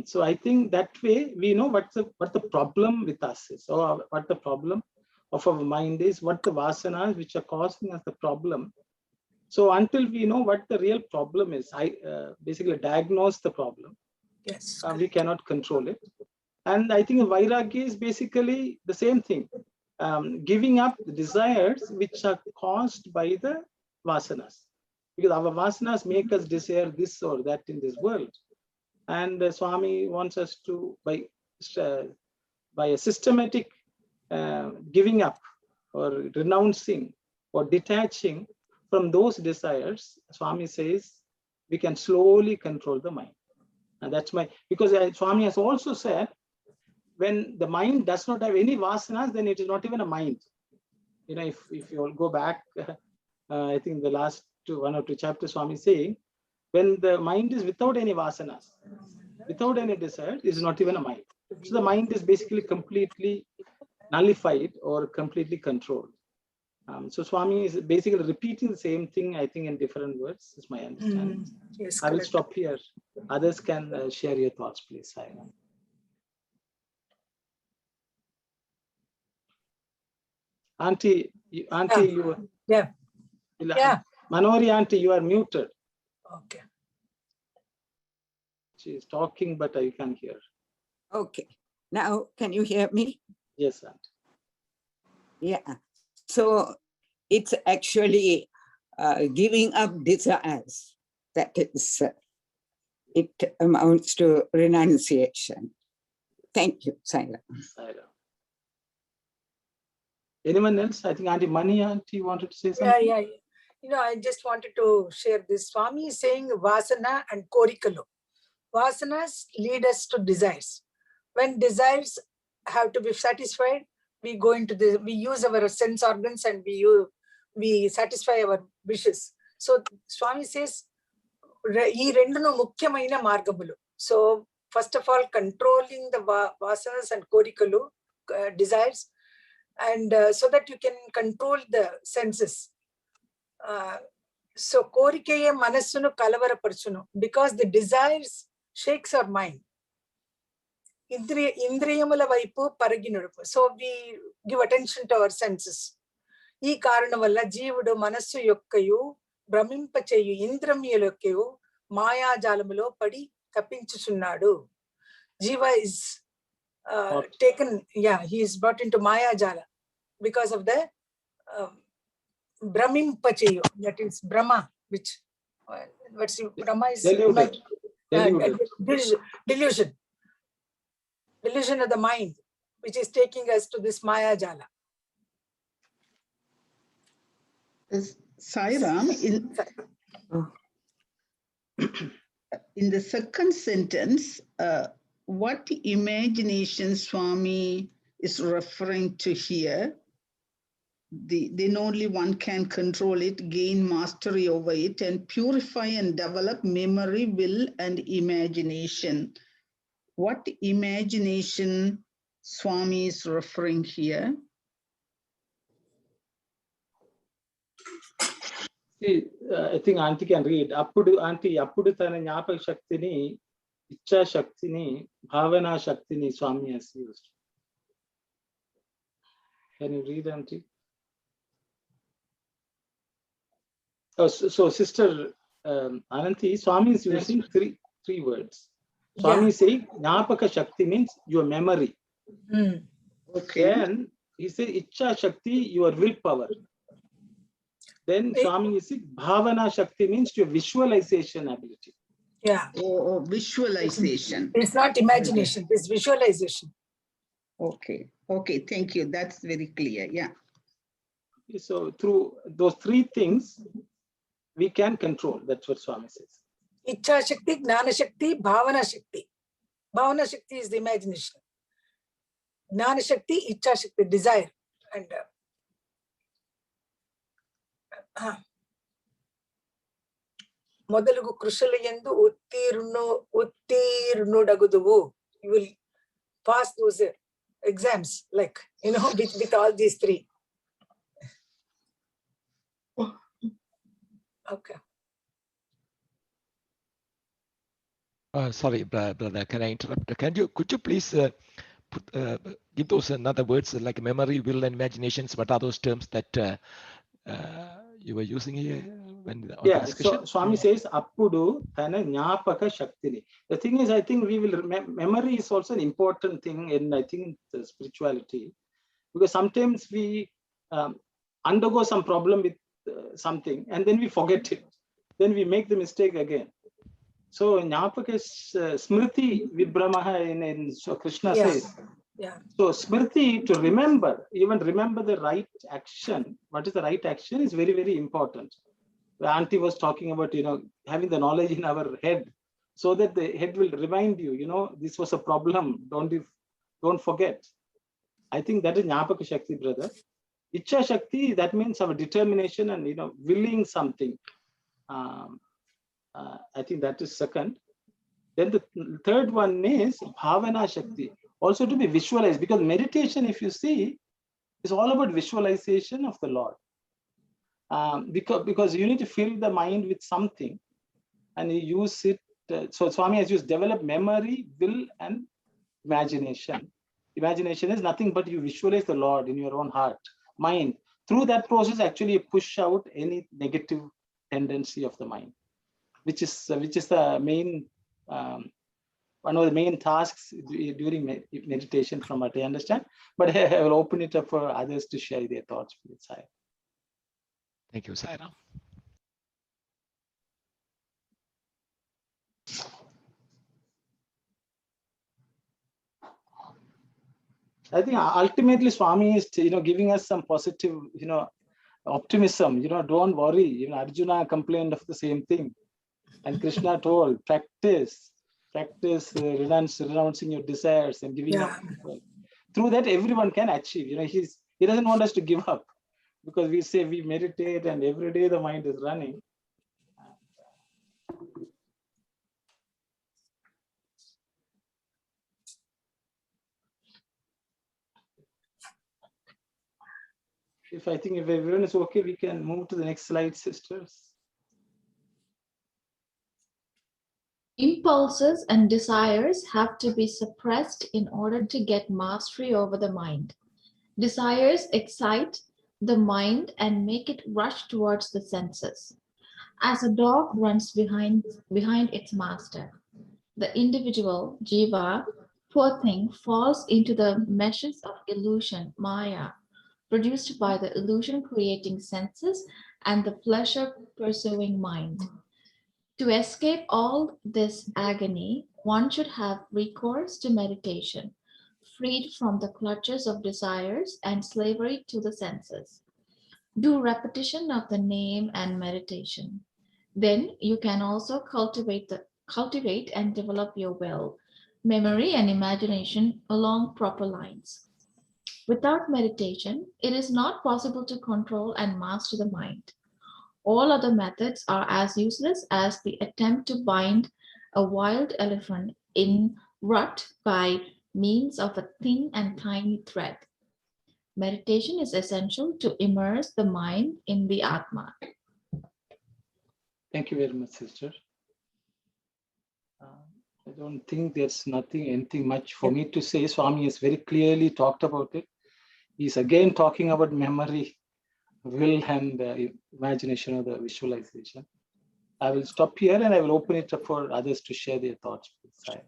So I think that way we know what the problem with us is, or what the problem of our mind is, what the vasanas which are causing us the problem. So until we know what the real problem is, I basically diagnose the problem. Yes, we cannot control it. And I think Vairagya is basically the same thing. Giving up the desires which are caused by the vasanas. Because our vasanas make us desire this or that in this world. And Swami wants us to, by a systematic giving up or renouncing or detaching from those desires, Swami says, we can slowly control the mind. And that's because Swami has also said, when the mind does not have any vasanas, then it is not even a mind. You know, if you all go back, I think the last one or two chapters, Swami is saying, when the mind is without any vasanas, without any desire, it is not even a mind. So the mind is basically completely nullified or completely controlled. So Swami is basically repeating the same thing, I think, in different words, is my understanding. Yes, I will correct. stop here. Others can share your thoughts, please. Auntie, you Yeah. Manori Auntie, you are muted. Okay. She is talking, but I can't hear. Okay. Now, can you hear me? Yes, Auntie. Yeah. So it's actually giving up desires. That is, it amounts to renunciation. Thank you, Saira. Anyone else? I think Auntie Mani Auntie wanted to say something. Yeah. You know, I just wanted to share this. Swami is saying vasana and korikalu. Vasanas lead us to desires. When desires have to be satisfied, we use our sense organs and we satisfy our wishes. So Swami says, ee renduno mukyamaina margamulu. So first of all, controlling the vasanas and korikalu, desires, and so that you can control the senses. So korikeye manasunu kalavara parchuno, because the desires shakes our mind. Indriyamula vaipu paraginudupu. So we give attention to our senses. Ee karanam valla jeevudu manassu yokkayu భ్రమింపచేయు ఇంద్రియములొక్కయు మాయాజాలములో పడి తప్పించుచున్నాడు. Jiva is taken, he is brought into Mayajala because of the Brahmimpachayo, that is Brahma, which Brahma is delusion. Delusion of the mind, which is taking us to this Mayajala. Sairam, in the second sentence, what imagination Swami is referring to here? Then only one can control it, gain mastery over it, and purify and develop memory, will, and imagination. What imagination Swami is referring here? See, I think Auntie can read. Appudu tana Nyapaka Shaktini, Icha Shaktini, Bhavana Shaktini Swami has used. Can you read, Auntie? Oh, so Sister Ananti, Swami is using three words. Swami is saying Nyapaka Shakti means your memory. Okay. Then he said Icha Shakti, your willpower. Then Swami is saying Bhavana Shakti means your visualization ability. Yeah. Or visualization. It's not imagination, it's visualization. Okay. Okay. Thank you. That's very clear. Yeah. So through those three things, we can control. That's what Swami says. Ichha Shakti, Gnana Shakti, Bhavana Shakti. Bhavana Shakti is the imagination. Gnana Shakti, Ichha Shakti, desire. And ಮೊದಲಿಗೂ ಕೃಷಿಲೆಯೆಂದು ಉತ್ತೀರ್ಣುಡಗುದುವು. You will pass those exams, like, with all these three. Okay. Sorry, brother, can I interrupt? Could you please give those another words like memory, will, and imaginations? What are those terms that you were using here when on the discussion? So Swami says, "Appudu tana gnapaka shaktini." The thing is, I think we will memory is also an important thing in, I think, the spirituality, because sometimes we undergo some problem with something and then we forget it, then we make the mistake again. So gnapaka is smriti vibhramaha in so Krishna says. Yeah. So smriti, to remember, even remember the right action. What is the right action is very, very important. The auntie was talking about, having the knowledge in our head, so that the head will remind you, this was a problem. Don't forget. I think that is Jnapaka Shakti, brother. Ichha Shakti, that means our determination and, willing something. I think that is second. Then the third one is Bhavana Shakti, also to be visualized, because meditation, if you see, is all about visualization of the Lord. Because you need to fill the mind with something and you use it. So Swami has used develop memory, will, and imagination. Imagination is nothing but you visualize the Lord in your own heart, mind. Through that process, actually you push out any negative tendency of the mind, which is the main one of the main tasks during meditation, from what I understand. But I will open it up for others to share their thoughts with Sai. Thank you, Sairam. I think ultimately Swami is, giving us some positive, optimism. Don't worry. Arjuna complained of the same thing, and Krishna told, practice renouncing your desires and giving up. Through that, everyone can achieve. He doesn't want us to give up, because we say we meditate and every day the mind is running. I think if everyone is okay, we can move to the next slide, sisters. Impulses and desires have to be suppressed in order to get mastery over the mind. Desires excite the mind and make it rush towards the senses. As a dog runs behind its master, the individual, jiva, poor thing, falls into the meshes of illusion, maya, produced by the illusion-creating senses and the pleasure-pursuing mind. To escape all this agony, one should have recourse to meditation, freed from the clutches of desires and slavery to the senses. Do repetition of the name and meditation. Then you can also cultivate and develop your will, memory, and imagination along proper lines. Without meditation, it is not possible to control and master the mind. All other methods are as useless as the attempt to bind a wild elephant in rut by means of a thin and tiny thread. Meditation is essential to immerse the mind in the Atma. Thank you very much, sister. I don't think there's anything much for me to say. Swami has very clearly talked about it. He's again talking about memory, will, and imagination, or the visualization. I will stop here and I will open it up for others to share their thoughts with Sai.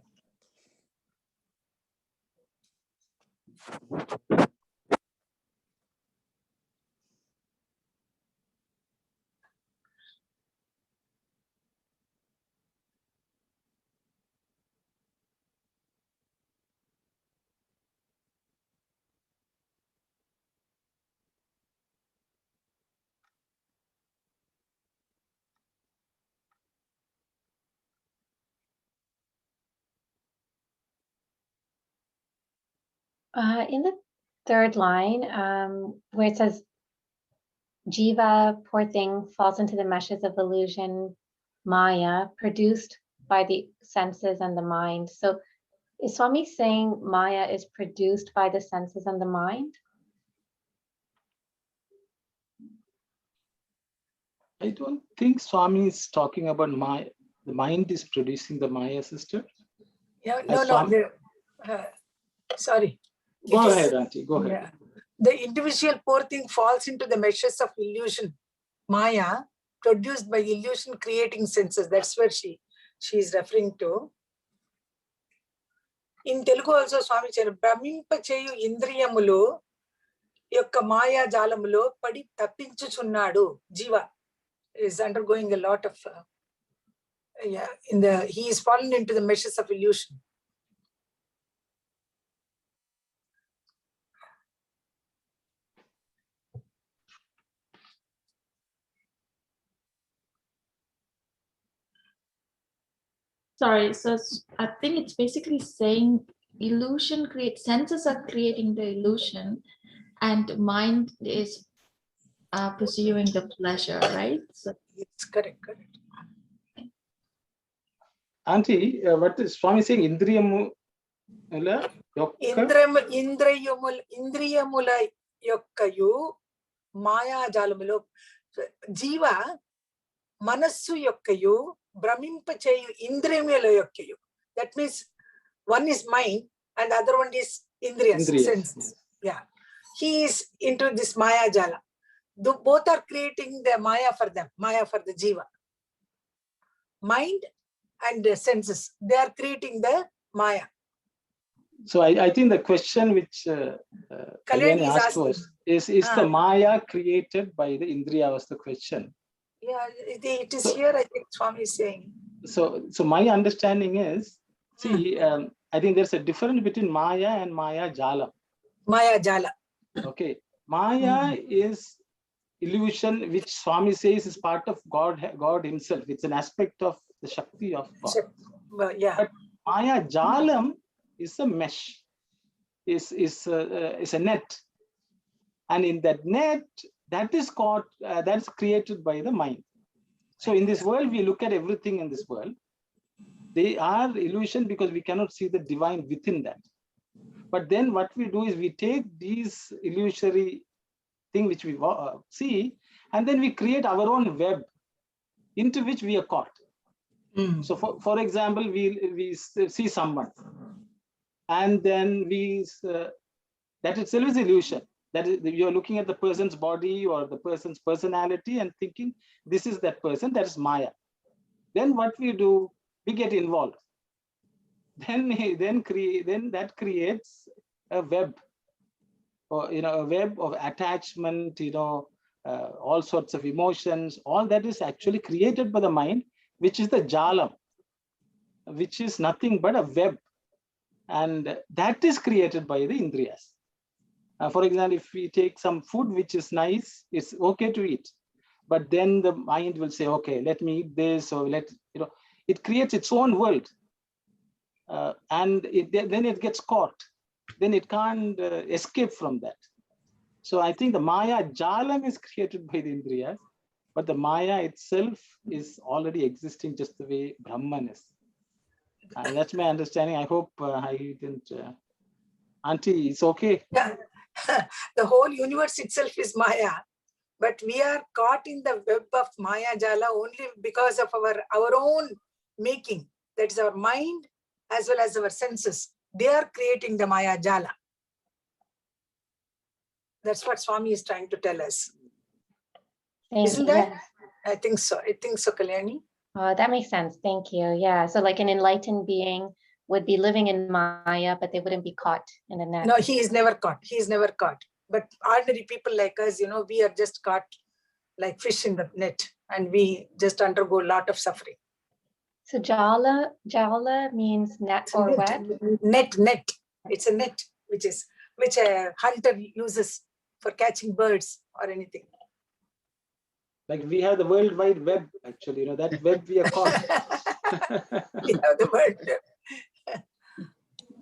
In the third line, where it says, Jiva, poor thing, falls into the meshes of illusion, Maya, produced by the senses and the mind. So is Swami saying Maya is produced by the senses and the mind? I don't think Swami is talking about Maya. The mind is producing the Maya, sister. Yeah, no, Swami... sorry. Go ahead, Auntie, go ahead. Yeah. The individual poor thing falls into the meshes of illusion, Maya, produced by illusion creating senses. That's where she is referring to. In Telugu also, Swami said, Brahminpacheyu Indriyamulu Yokka Maya Jalamulo Padi Tappinchuchunnadu. Jiva is undergoing a lot of he is fallen into the meshes of illusion. Sorry, so I think it's basically saying illusion creates, senses are creating the illusion and mind is pursuing the pleasure, right? So it's correct. Auntie, what is Swami saying? Indriyamula Indriyamula Yokkayu Maya Jalamulo Jiva Manassu Yokkayu Brahminpacheyu Indriyamula Yokkayu. That means one is mind and the other one is Indriyas, senses. Yeah. He is into this Maya Jala. Both are creating the Maya for them, Maya for the Jiva. Mind and the senses, they are creating the Maya. So I think the question which Kalyani asked was, is the Maya created by the Indriya, was the question. Yeah, it is here, I think Swami is saying. So my understanding is, see, I think there's a difference between Maya and Maya Jala. Maya Jala. Okay. Maya is illusion, which Swami says is part of God himself. It's an aspect of the Shakti of God. Yeah. But Maya Jalam is a mesh, is a net. And in that net, that is called, that's created by the mind. So in this world, we look at everything in this world. They are illusion because we cannot see the divine within that. But then what we do is we take these illusory thing which we see, and then we create our own web into which we are caught. So for example, we see someone, and then that itself is illusion. That is, you're looking at the person's body or the person's personality and thinking this is that person. That is Maya. Then what we do, we get involved. Then that creates a web, or a web of attachment. All sorts of emotions. All that is actually created by the mind, which is the jalam, which is nothing but a web, and that is created by the indriyas. For example, if we take some food which is nice, it's okay to eat, but then the mind will say, okay, let me eat this, or it creates its own world, and then it gets caught. Then it can't escape from that. So I think the Maya Jalam is created by the Indriyas, but the Maya itself is already existing just the way Brahman is. That's my understanding. I hope I didn't... Auntie, it's okay. Yeah. The whole universe itself is Maya, but we are caught in the web of Maya Jala only because of our own making. That is our mind as well as our senses. They are creating the Maya Jala. That's what Swami is trying to tell us. Isn't that? Yes. I think so. I think so, Kalyani. Oh, that makes sense. Thank you. Yeah. So like an enlightened being would be living in Maya, but they wouldn't be caught in the net. No, he is never caught. He is never caught. But ordinary people like us, we are just caught like fish in the net, and we just undergo a lot of suffering. So jala means net or web? Net. It's a net, which a hunter uses for catching birds or anything. Like we have the World Wide Web, actually, that web we are caught. We have the World Web.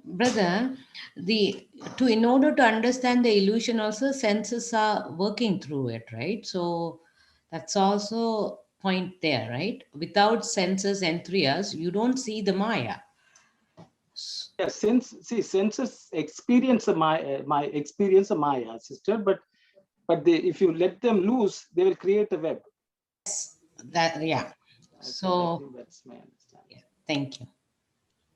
brother, in order to understand the illusion also, senses are working through it, right? So that's also point there, right? Without senses and triyas, you don't see the Maya. Yeah, senses experience my experience of Maya, sister, but if you let them loose, they will create a web. That, yeah. So I think that's my understanding. Yeah, thank you.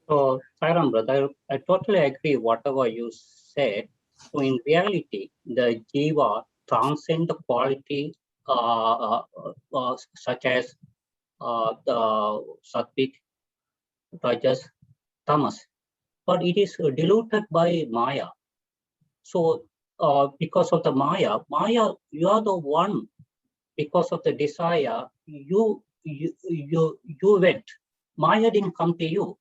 So, Sairam brother, I totally agree whatever you said. So, in reality, the jiva transcend the quality such as the sattvic, rajas, tamas, but it is diluted by Maya. So, because of the Maya, you are the one. Because of the desire, you went. Maya didn't come to you.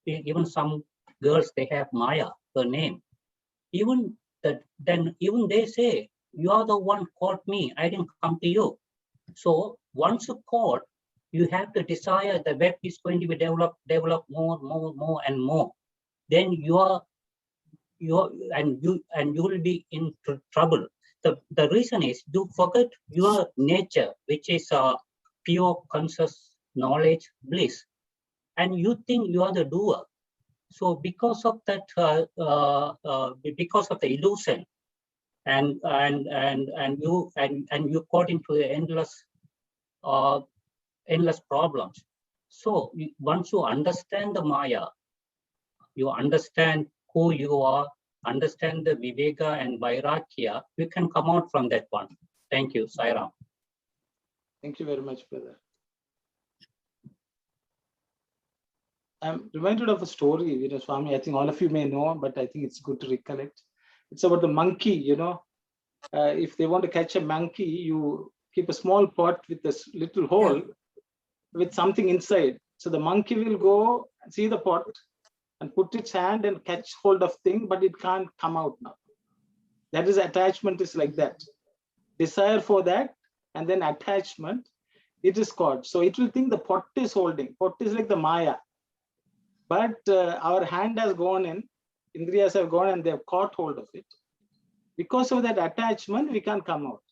Even some girls, they have Maya, her name. Even that, then even they say, you are the one caught me. I didn't come to you. So once you caught, you have the desire. The web is going to be develop more and more. Then you will be in trouble. The reason is you forget your nature, which is pure conscious knowledge bliss, and you think you are the doer. So because of that, because of the illusion, and you got into the endless problems. So once you understand the Maya, you understand who you are, understand the Viveka and Vairagya, you can come out from that one. Thank you, Sairam. Thank you very much, brother. I'm reminded of a story, Swami, I think all of you may know, but I think it's good to recollect. It's about the monkey, if they want to catch a monkey, you keep a small pot with a little hole with something inside. So the monkey will go see the pot and put its hand and catch hold of thing, but it can't come out now. That is, attachment is like that. Desire for that, and then attachment, it is caught. So it will think the pot is holding. Pot is like the Maya. But our hand has gone in, Indriyas have gone and they have caught hold of it. Because of that attachment, we can't come out.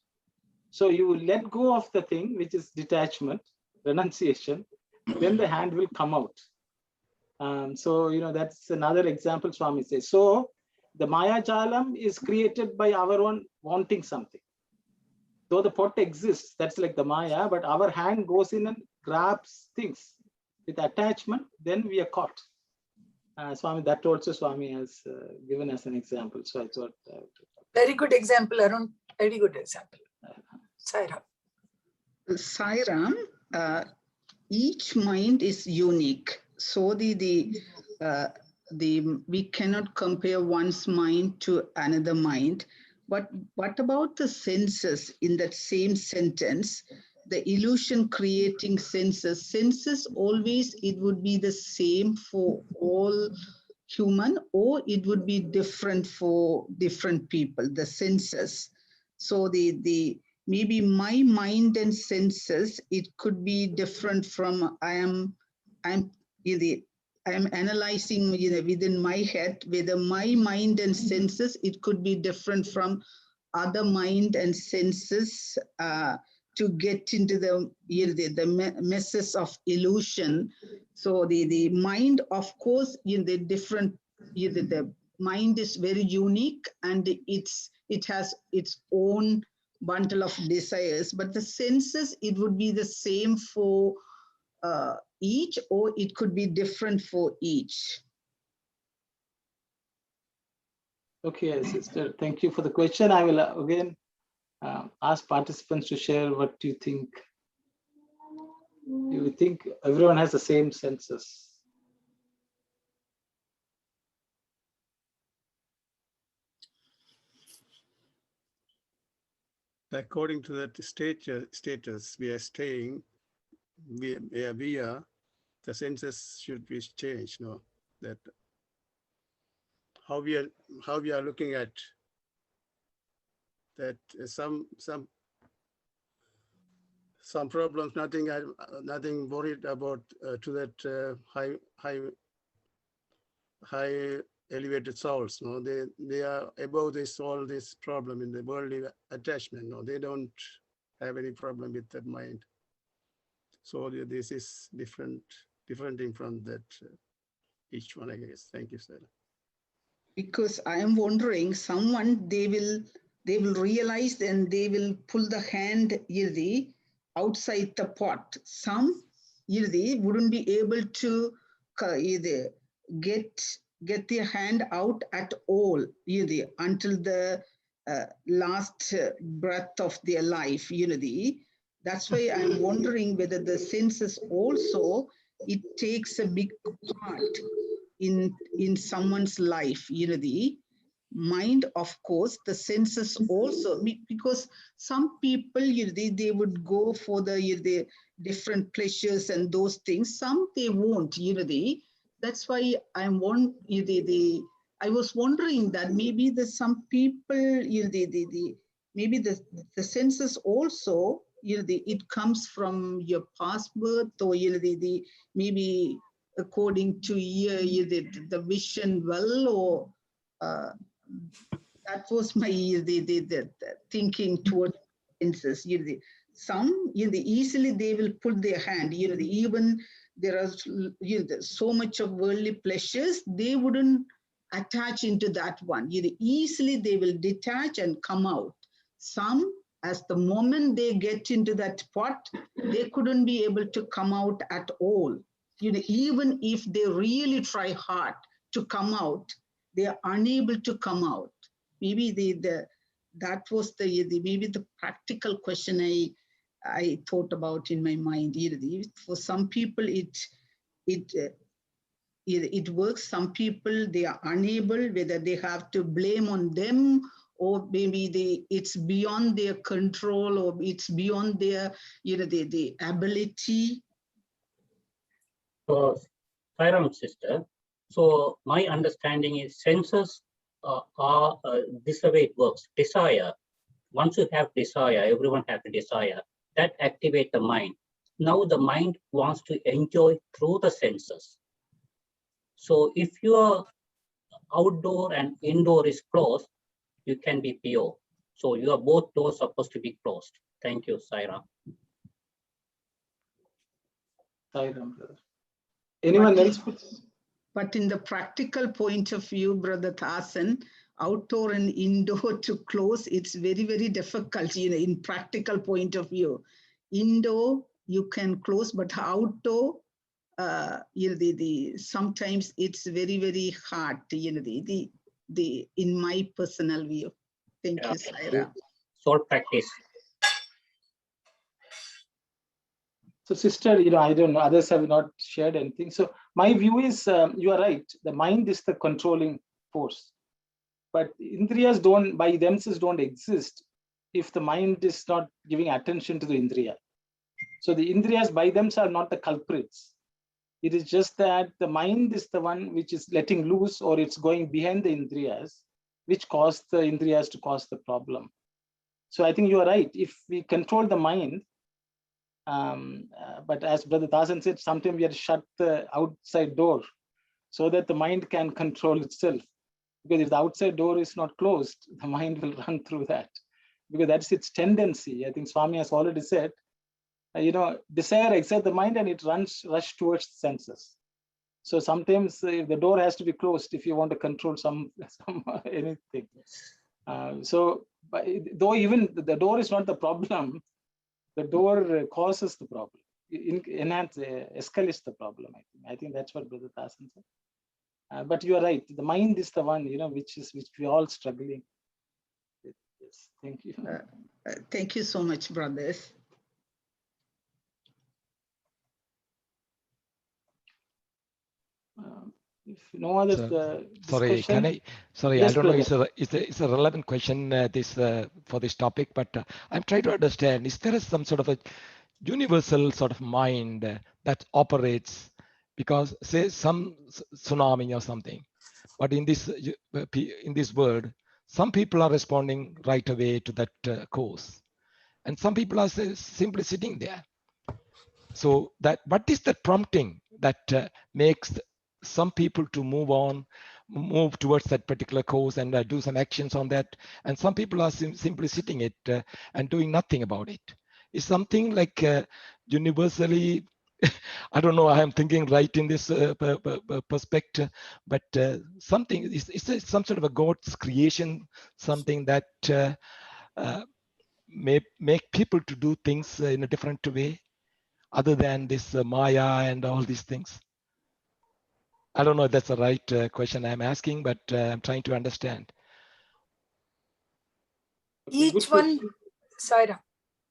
So you let go of the thing, which is detachment, renunciation, then the hand will come out. So, that's another example Swami says. So the Maya Jalam is created by our own wanting something. Though the pot exists, that's like the Maya, but our hand goes in and grabs things with attachment, then we are caught. Swami, that also Swami has given as an example. So I thought. Very good example, Arun. Very good example. Sairam. Sairam, each mind is unique. So we cannot compare one's mind to another mind. But what about the senses in that same sentence? The illusion creating senses. Senses always, it would be the same for all human, or it would be different for different people, the senses. So maybe my mind and senses, it could be different from I am analyzing within my head, whether my mind and senses, it could be different from other mind and senses to get into the messes of illusion. So the mind, of course, the different, the mind is very unique and it has its own bundle of desires, but the senses, it would be the same for each, or it could be different for each. Okay, sister, thank you for the question. I will again ask participants to share what you think. You think everyone has the same senses? According to that status we are staying, we are, the senses should be changed. No, that how we are looking at that. Some problems, nothing worried about to that high elevated souls. No, they are above this all this problem in the worldly attachment. No, they don't have any problem with that mind. So this is different from that each one, I guess. Thank you, sir. Because I am wondering, someone they will realize and they will pull the hand outside the pot. Some wouldn't be able to get their hand out at all until the last breath of their life. That's why I'm wondering whether the senses also, it takes a big part in someone's life. The mind, of course, the senses also, because some people they would go for the different pleasures and those things. Some they won't. That's why I was wondering that maybe there's some people maybe the senses also it comes from your past birth, or maybe according to the vision well, or that was my the thinking towards senses. Some easily they will put their hand. Even there are so much of worldly pleasures, they wouldn't attach into that one. Easily they will detach and come out. Some, as the moment they get into that pot, they couldn't be able to come out at all. Even if they really try hard to come out, they are unable to come out. Maybe that was maybe the practical question I thought about in my mind. For some people it works. Some people they are unable, whether they have to blame on them, or maybe it's beyond their control, or it's beyond their the ability. So, Sairam sister, so my understanding is senses are this way it works. Desire. Once you have desire, everyone has a desire, that activates the mind. Now the mind wants to enjoy through the senses. So if your outdoor and indoor is closed, you can be pure. So you are both doors supposed to be closed. Thank you, Saira. Anyone else? But in the practical point of view, Brother Thasan, outdoor and indoor to close, it's very, very difficult, in practical point of view. Indoor, you can close, but outdoor, sometimes it's very, very hard, in my personal view. Thank you, Saira. Short practice. So sister, I don't know, others have not shared anything. So my view is, you are right. The mind is the controlling force. But indriyas by themselves don't exist if the mind is not giving attention to the indriya. So the indriyas by themselves are not the culprits. It is just that the mind is the one which is letting loose, or it's going behind the indriyas, which cause the indriyas to cause the problem. So I think you are right. If we control the mind, but as Brother Thasan said, sometimes we have to shut the outside door so that the mind can control itself. Because if the outside door is not closed, the mind will run through that. Because that's its tendency. I think Swami has already said, desire excites the mind and it rush towards the senses. So sometimes the door has to be closed if you want to control some anything. Though even the door is not the problem, the door causes the problem, escalates the problem. I think that's what Brother Thasan said. But you are right. The mind is the one, which we are all struggling with. Yes, thank you. Thank you so much, brothers. If no other sorry, can I? Sorry, yes, I don't brother. know. It's a relevant question for this topic, but I'm trying to understand. Is there some sort of a universal sort of mind that operates? Because say some tsunami or something, but in this world, some people are responding right away to that cause, and some people are simply sitting there. So what is the prompting that makes some people to move on move towards that particular course and do some actions on that. And some people are simply sitting it and doing nothing about it. It's something like universally, I don't know, I am thinking right in this perspective, but something, it's some sort of a God's creation, something that may make people to do things in a different way, other than this Maya and all these things. I don't know if that's the right question I'm asking, but I'm trying to understand. Each one, Saira,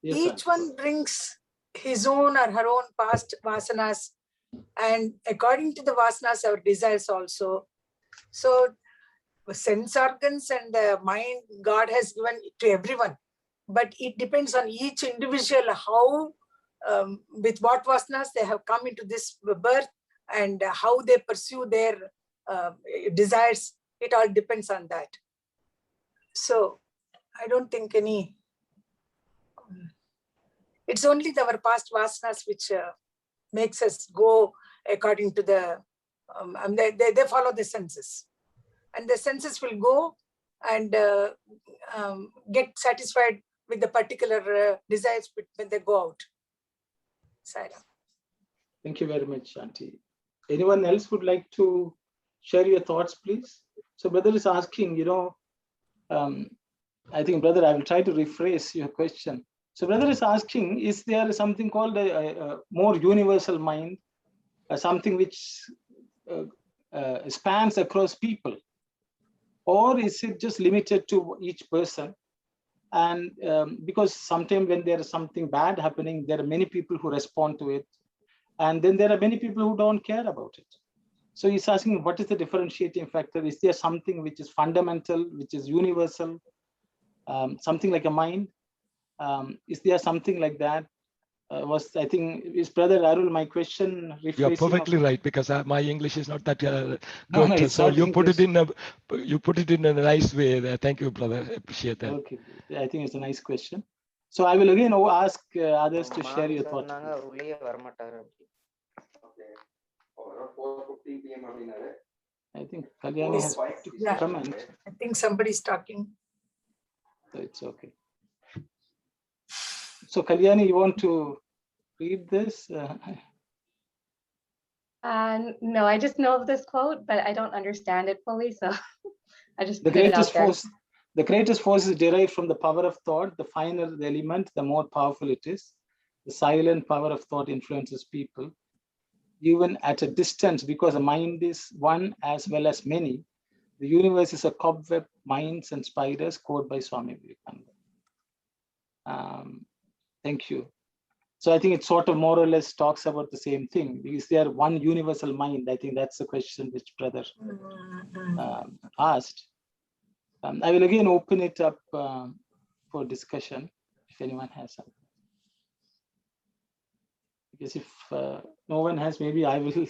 Yes, each one brings his own or her own past vasanas, and according to the vasanas, our desires also. So sense organs and the mind God has given to everyone, but it depends on each individual how, with what vasanas they have come into this birth and how they pursue their desires. It all depends on that. So I don't think any, it's only our past vasanas which makes us go according to the, they follow the senses. And the senses will go and get satisfied with the particular desires when they go out. Saira. Thank you very much, Auntie. Anyone else would like to share your thoughts, please? So brother is asking, I think, brother, I will try to rephrase your question. So brother is asking, is there something called a more universal mind, something which spans across people? Or is it just limited to each person? And because sometimes when there is something bad happening, there are many people who respond to it. And then there are many people who don't care about it. So he's asking, what is the differentiating factor? Is there something which is fundamental, which is universal, something like a mind? Is there something like that? I think, is Brother Arul, my question rephrasing? You're perfectly right, because my English is not that good. No, so you put it in a nice way. Thank you, brother. I appreciate that. Okay, I think it's a nice question. So I will again ask others to share your thoughts. I think Kalyani has to comment. I think somebody's talking. So it's okay. So Kalyani, you want to read this? No, I just know of this quote, but I don't understand it fully, so I just The greatest force is derived from the power of thought. The finer the element, the more powerful it is. The silent power of thought influences people, even at a distance, because the mind is one as well as many. The universe is a cobweb, minds and spiders, quote by Swami Vivekananda. Thank you. So I think it sort of more or less talks about the same thing. Is there one universal mind? I think that's the question which brother asked. I will again open it up for discussion if anyone has something. Because if no one has, maybe I will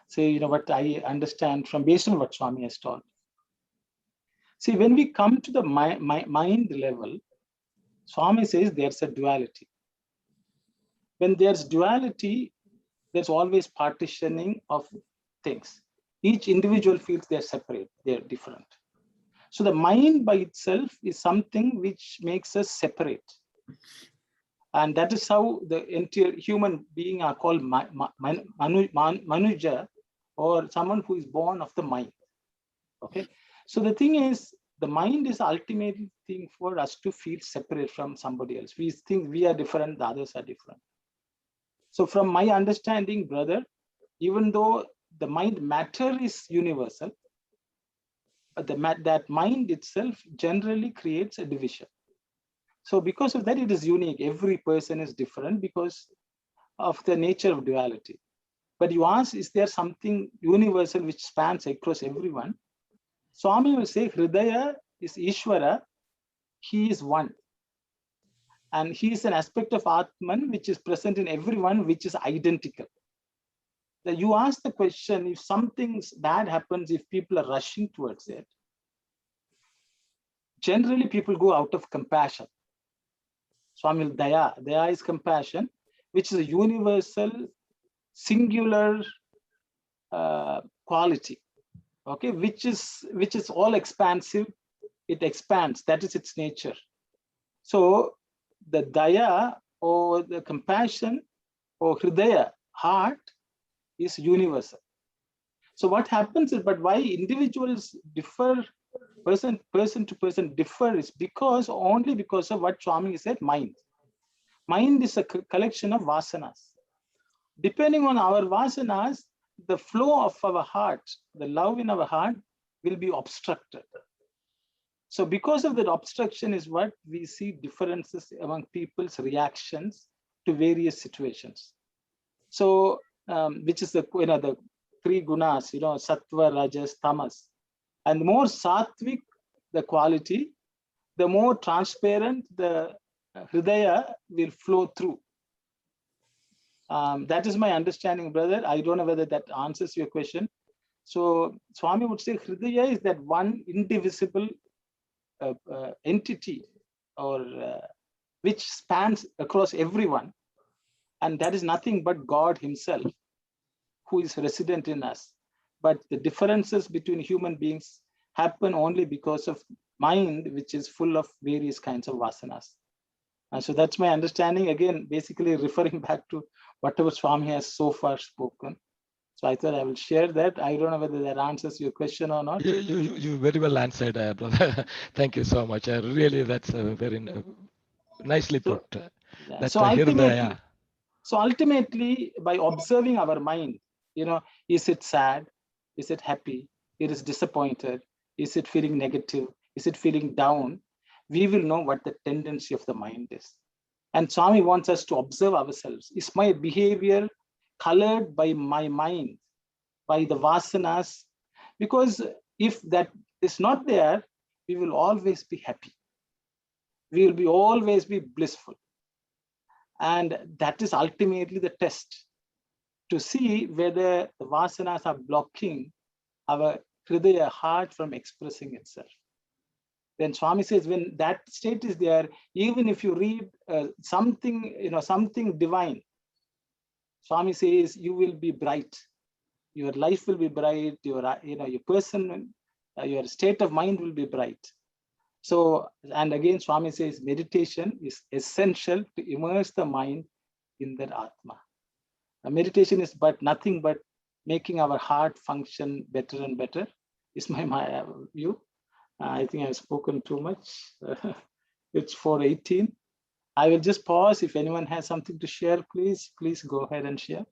say, what I understand from based on what Swami has taught. See, when we come to the mind level, Swami says there's a duality. When there's duality, there's always partitioning of things. Each individual feels they're separate, they're different. So the mind by itself is something which makes us separate. And that is how the entire human being are called Manuja, or someone who is born of the mind. Okay. So the thing is, the mind is ultimately thing for us to feel separate from somebody else. We think we are different, the others are different. So from my understanding, brother, even though the mind matter is universal, that mind itself generally creates a division. So because of that, it is unique. Every person is different because of the nature of duality. But you ask, is there something universal which spans across everyone? Swami will say, Hridaya is Ishvara, he is one. And he is an aspect of Atman which is present in everyone, which is identical. That you ask the question, if something bad happens, if people are rushing towards it, generally people go out of compassion. Swami Daya is compassion, which is a universal, singular quality. okay, which is all expansive. It expands. That is its nature. So the daya or the compassion or hridaya, heart, is universal. So what happens is, but why individuals differ, person to person differ, is only because of what Swami said, mind. Mind is a collection of vasanas. Depending on our vasanas, the flow of our heart, the love in our heart will be obstructed. So because of that obstruction is what we see differences among people's reactions to various situations. So which is the three gunas, sattva, rajas, tamas. And the more sattvic the quality, the more transparent the hridaya will flow through. That is my understanding, brother. I don't know whether that answers your question. So Swami would say hridaya is that one indivisible entity, or which spans across everyone, and that is nothing but God himself, who is resident in us. But the differences between human beings happen only because of mind, which is full of various kinds of vasanas. So that's my understanding, again basically referring back to whatever Swami has so far spoken. So I thought I will share that. I don't know whether that answers your question or not. You very well answered, brother. Thank you so much. Really, that's very nicely put. So ultimately, by observing our mind, is it sad? Is it happy? It is disappointed? Is it feeling negative? Is it feeling down? We will know what the tendency of the mind is. And Swami wants us to observe ourselves. Is my behavior colored by my mind, by the vasanas? Because if that is not there, we will always be happy. We will always be blissful. And that is ultimately the test, to see whether the vasanas are blocking our hridaya, heart, from expressing itself. Then Swami says, when that state is there, even if you read something divine, Swami says you will be bright. Your life will be bright. Your person, your state of mind will be bright. So, and again, Swami says meditation is essential to immerse the mind in that Atma. Meditation is nothing but making our heart function better and better, is my view. I think I've spoken too much. It's 4:18. I will just pause. If anyone has something to share, please go ahead and share.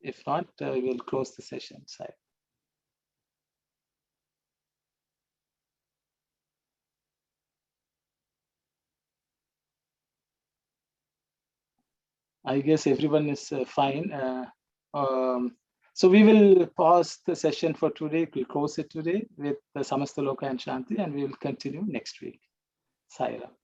If not, we'll close the session. I guess everyone is fine. So we will pause the session for today. We'll close it today with the Samasta Loka and Shanti, and we will continue next week. Sai Ram.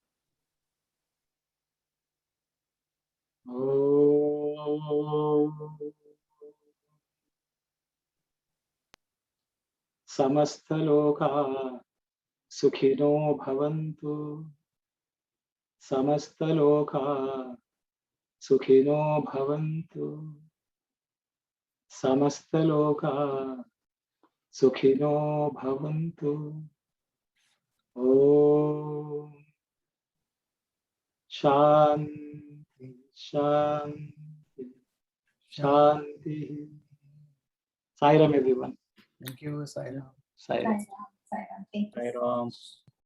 Samasta Loka Sukhino Bhavantu. Samasta Loka Sukhino Bhavantu. Samasta Loka Sukhino Bhavantu. Om Shanti Shanti Shanti. Sai Ram, everyone. Thank you, Sai Ram. Sai Ram. Sai Ram.